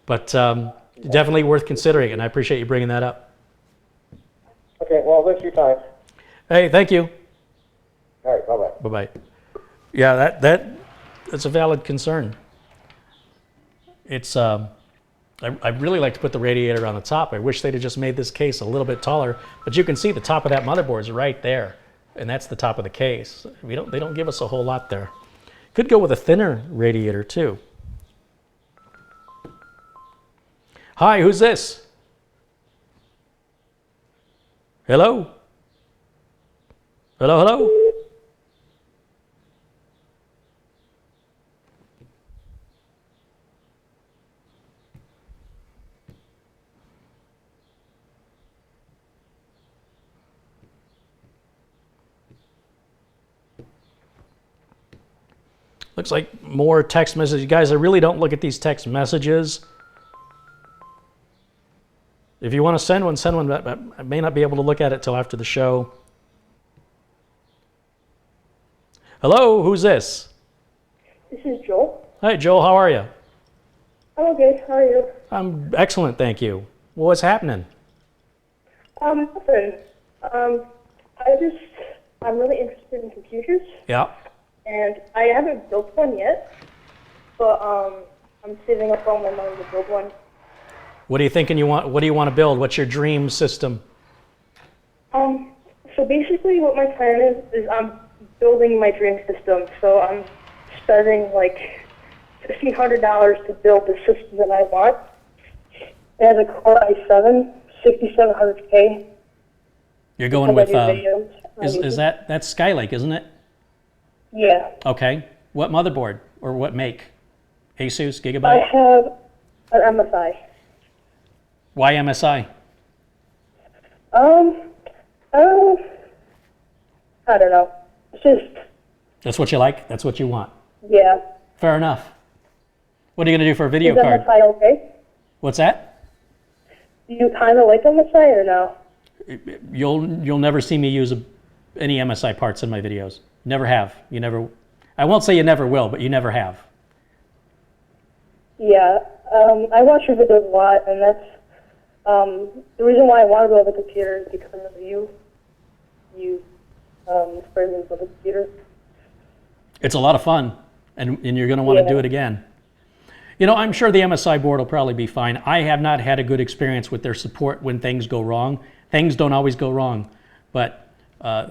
But definitely worth considering, and I appreciate you bringing that up. Okay, well, thanks for your time. Hey, thank you. All right, bye-bye. Bye-bye. Yeah, that's a valid concern. It's I'd really like to put the radiator on the top. I wish they'd have just made this case a little bit taller, but you can see the top of that motherboard is right there, and that's the top of the case. They don't give us a whole lot there. Could go with a thinner radiator too. Hi, who's this? Hello? Hello, hello? Looks like more text messages. You guys, I really don't look at these text messages. If you want to send one, send one. But I may not be able to look at it till after the show. Hello, who's this? This is Joel. Hi, Joel. How are you? I'm okay. How are you? I'm excellent, thank you. Well, what's happening? Nothing. I'm really interested in computers. Yeah. And I haven't built one yet, but I'm saving up all my money to build one. What are you thinking you want? What do you want to build? What's your dream system? So basically what my plan is I'm building my dream system. So I'm spending like $1,500 to build the system that I want. It has a Core i7, 6700K, You're going with, videos on is YouTube. that's Skylake, isn't it? Yeah. Okay. What motherboard or what make? Asus, I Gigabyte? have an MSI. Why MSI? I don't know. It's just, That's what you like? That's what you want? yeah. Fair enough. What are you going to do for a video Is card? MSI okay? What's that? Do you kind of like MSI or no? You'll never see me use any MSI parts in my videos. Never have. You never. I won't say you never will, but you never have. Yeah. I watch your videos a lot, and that's the reason why I want to build a computer is because of you. You inspired me to build a computer. It's a lot of fun, and you're going to want to do it again. You know, I'm sure the MSI board will probably be fine. I have not had a good experience with their support when things go wrong. Things don't always go wrong, but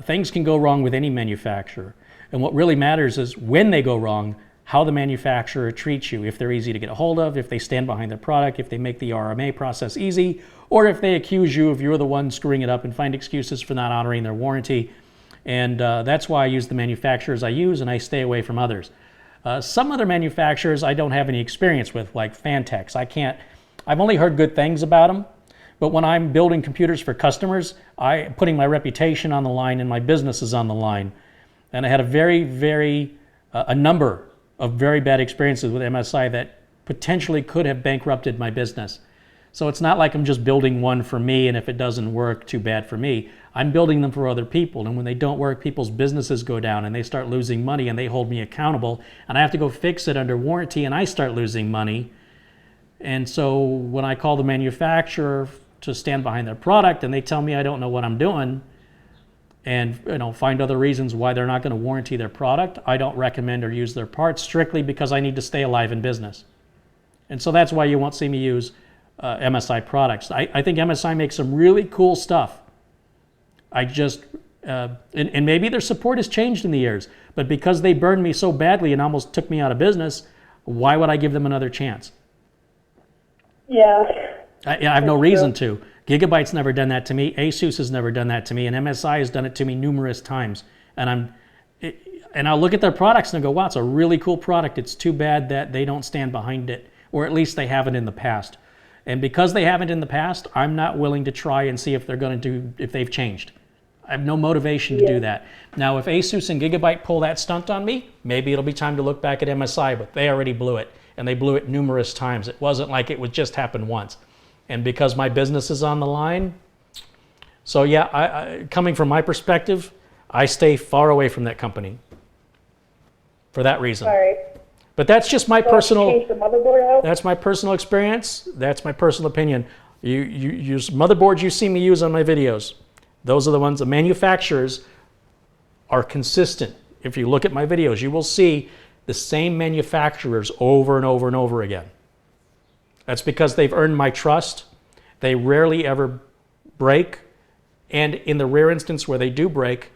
things can go wrong with any manufacturer. And what really matters is when they go wrong, how the manufacturer treats you, if they're easy to get a hold of, if they stand behind their product, if they make the RMA process easy, or if they accuse you if you're the one screwing it up and find excuses for not honoring their warranty. And that's why I use the manufacturers I use, and I stay away from others. Some other manufacturers I don't have any experience with, like Fantex. I've only heard good things about them, but when I'm building computers for customers, I'm putting my reputation on the line and my business is on the line. And I had a number of very bad experiences with MSI that potentially could have bankrupted my business. So it's not like I'm just building one for me, and if it doesn't work, too bad for me. I'm building them for other people, and when they don't work, people's businesses go down and they start losing money, and they hold me accountable, and I have to go fix it under warranty, and I start losing money. And so when I call the manufacturer to stand behind their product and they tell me I don't know what I'm doing and find other reasons why they're not going to warranty their product, I don't recommend or use their parts strictly because I need to stay alive in business. And so that's why you won't see me use MSI products. I think MSI makes some really cool stuff. I just, and maybe their support has changed in the years, but because they burned me so badly and almost took me out of business, why would I give them another chance? Yeah. I have no reason to. Gigabyte's never done that to me. Asus has never done that to me, and MSI has done it to me numerous times. And I'll look at their products and I go, wow, it's a really cool product. It's too bad that they don't stand behind it, or at least they haven't in the past. And because they haven't in the past, I'm not willing to try and see if they're going to do, if they've changed. I have no motivation to do that. Now, if Asus and Gigabyte pull that stunt on me, maybe it'll be time to look back at MSI, but they already blew it, and they blew it numerous times. It wasn't like it would just happen once. And because my business is on the line, so yeah, coming from my perspective, I stay far away from that company for that reason. All right. But that's just my So personal. change the motherboard out? That's my personal experience. That's my personal opinion. You use motherboards you see me use on my videos. Those are the ones. The manufacturers are consistent. If you look at my videos, you will see the same manufacturers over and over and over again. That's because they've earned my trust. They rarely ever break. And in the rare instance where they do break,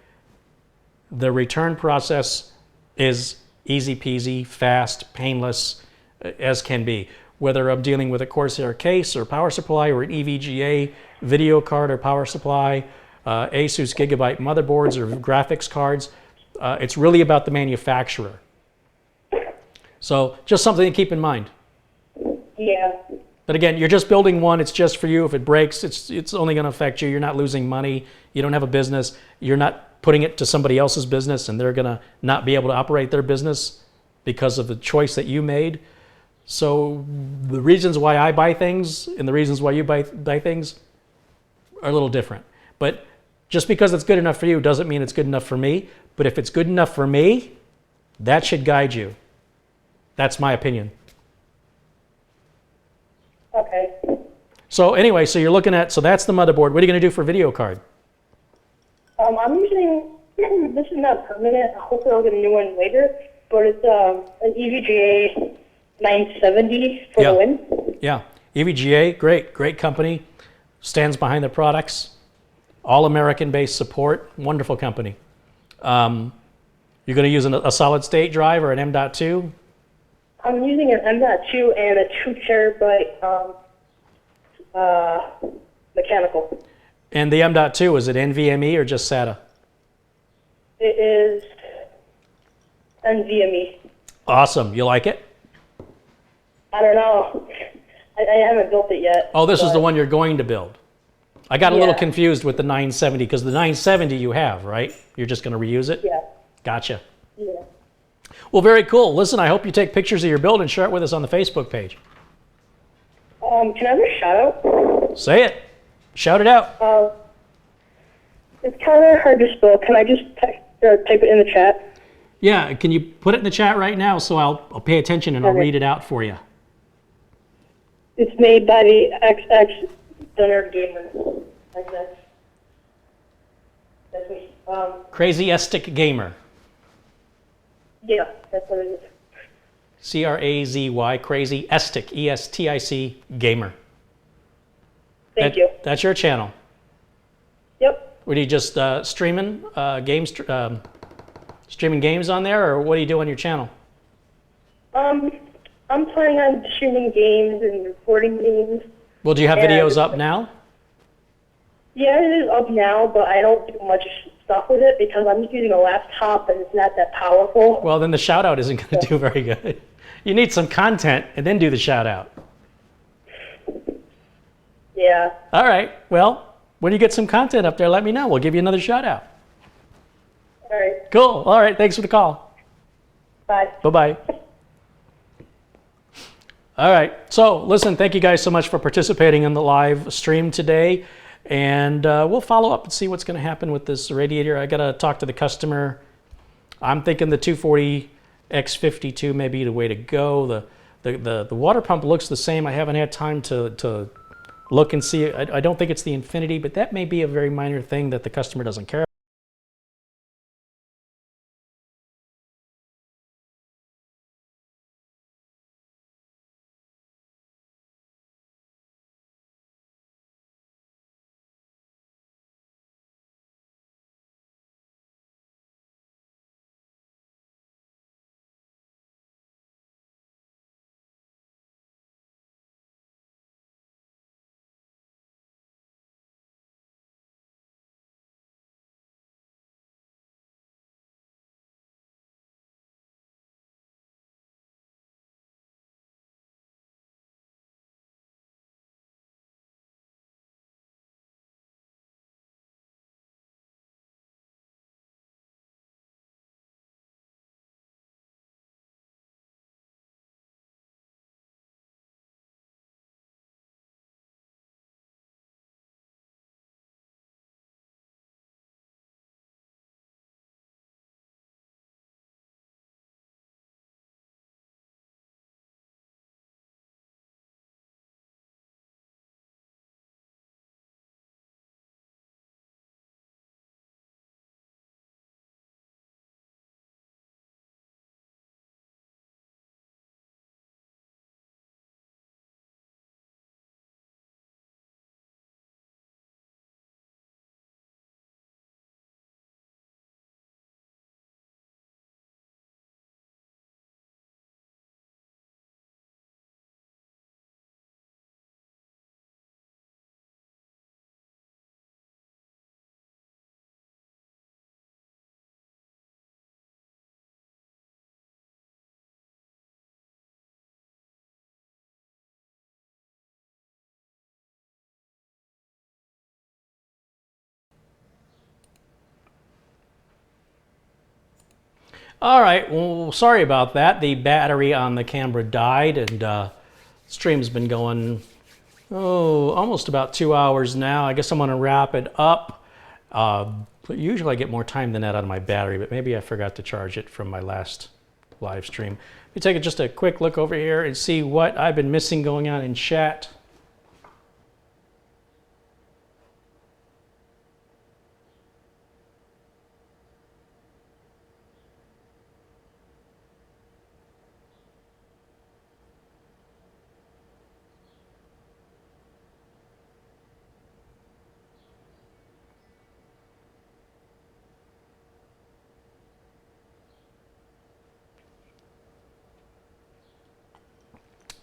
the return process is easy peasy, fast, painless as can be. Whether I'm dealing with a Corsair case or power supply or an EVGA video card or power supply, Asus Gigabyte motherboards or graphics cards, it's really about the manufacturer. So just something to keep in mind. Yeah. But again, you're just building one. It's just for you. If it breaks, it's only going to affect you. You're not losing money. You don't have a business. You're not putting it to somebody else's business, and they're going to not be able to operate their business because of the choice that you made. So the reasons why I buy things and the reasons why you buy things are a little different. But just because it's good enough for you doesn't mean it's good enough for me. But if it's good enough for me, that should guide you. That's my opinion. Okay. So anyway, so you're looking at, so that's the motherboard. What are you going to do for video card? I'm using, this is not permanent. Hopefully I'll get a new one later, but it's an EVGA 970 for the win. Yeah, EVGA, great company, stands behind their products, all American-based support, wonderful company. You're going to use a solid state drive or an M.2? I'm using an M.2 and a 2 terabyte mechanical. And the M.2, is it NVMe or just SATA? It is NVMe. Awesome. You like it? I don't know. I haven't built it yet. Oh, this is the one you're going to build. I got a little Yeah. confused with the 970 because the 970 you have, right? You're just going to reuse it? Yeah. Gotcha. Yeah. Well, very cool. Listen, I hope you take pictures of your build and share it with us on the Facebook page. Can I have a shout out? Say it. Shout it out. It's kind of hard to spell. Can I just type it in the chat? Yeah, can you put it in the chat right now so I'll pay attention and I'll Okay. read it out for you. It's made by the XX Dinner Gamer. XX. That's me. Crazy Estic Gamer. Yeah, that's what it is. C-R-A-Z-Y, Crazy Estic, E-S-T-I-C, Gamer. Thank you. That's your channel. Yep. What are you just streaming streaming games on there, or what do you do on your channel? I'm planning on streaming games and recording games. Well, do you have And- videos up now? Yeah, it is up now, but I don't do much stuff with it because I'm just using a laptop and it's not that powerful. Well, then the shout out isn't going to do very good. You need some content and then do the shout out. Yeah. All right. Well, when you get some content up there, let me know. We'll give you another shout out. All right. Cool. All right. Thanks for the call. Bye. Bye-bye. All right. So, listen, thank you guys so much for participating in the live stream today. And we'll follow up and see what's going to happen with this radiator. I got to talk to the customer. I'm thinking the 240 X52 may be the way to go. The water pump looks the same. I haven't had time to look and see. I don't think it's the Infinity, but that may be a very minor thing that the customer doesn't care about. All right, well, sorry about that. The battery on the camera died, and stream's been going, almost about 2 hours now. I guess I'm gonna wrap it up. But usually I get more time than that out of my battery, but maybe I forgot to charge it from my last live stream. Let me take just a quick look over here and see what I've been missing going on in chat.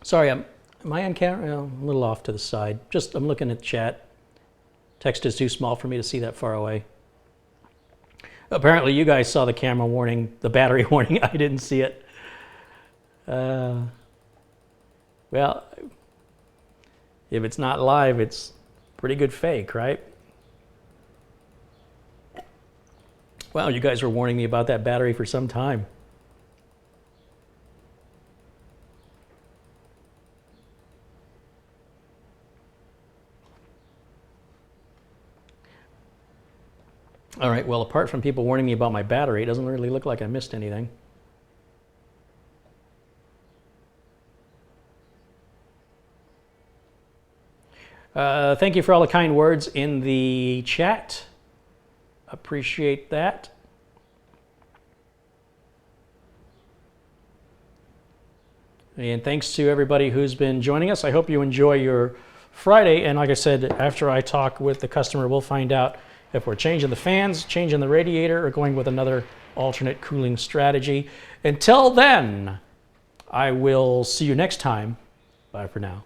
Sorry, am I on camera? Oh, I'm a little off to the side. I'm looking at chat Text is too small for me to see that far away. Apparently you guys saw the camera warning, the battery warning. I didn't see it. Well, if it's not live, it's pretty good fake, right? Wow, you guys were warning me about that battery for some time. All right, well, apart from people warning me about my battery, it doesn't really look like I missed anything. Thank you for all the kind words in the chat. Appreciate that. And thanks to everybody who's been joining us. I hope you enjoy your Friday. And like I said, after I talk with the customer, we'll find out if we're changing the fans, changing the radiator, or going with another alternate cooling strategy. Until then, I will see you next time. Bye for now.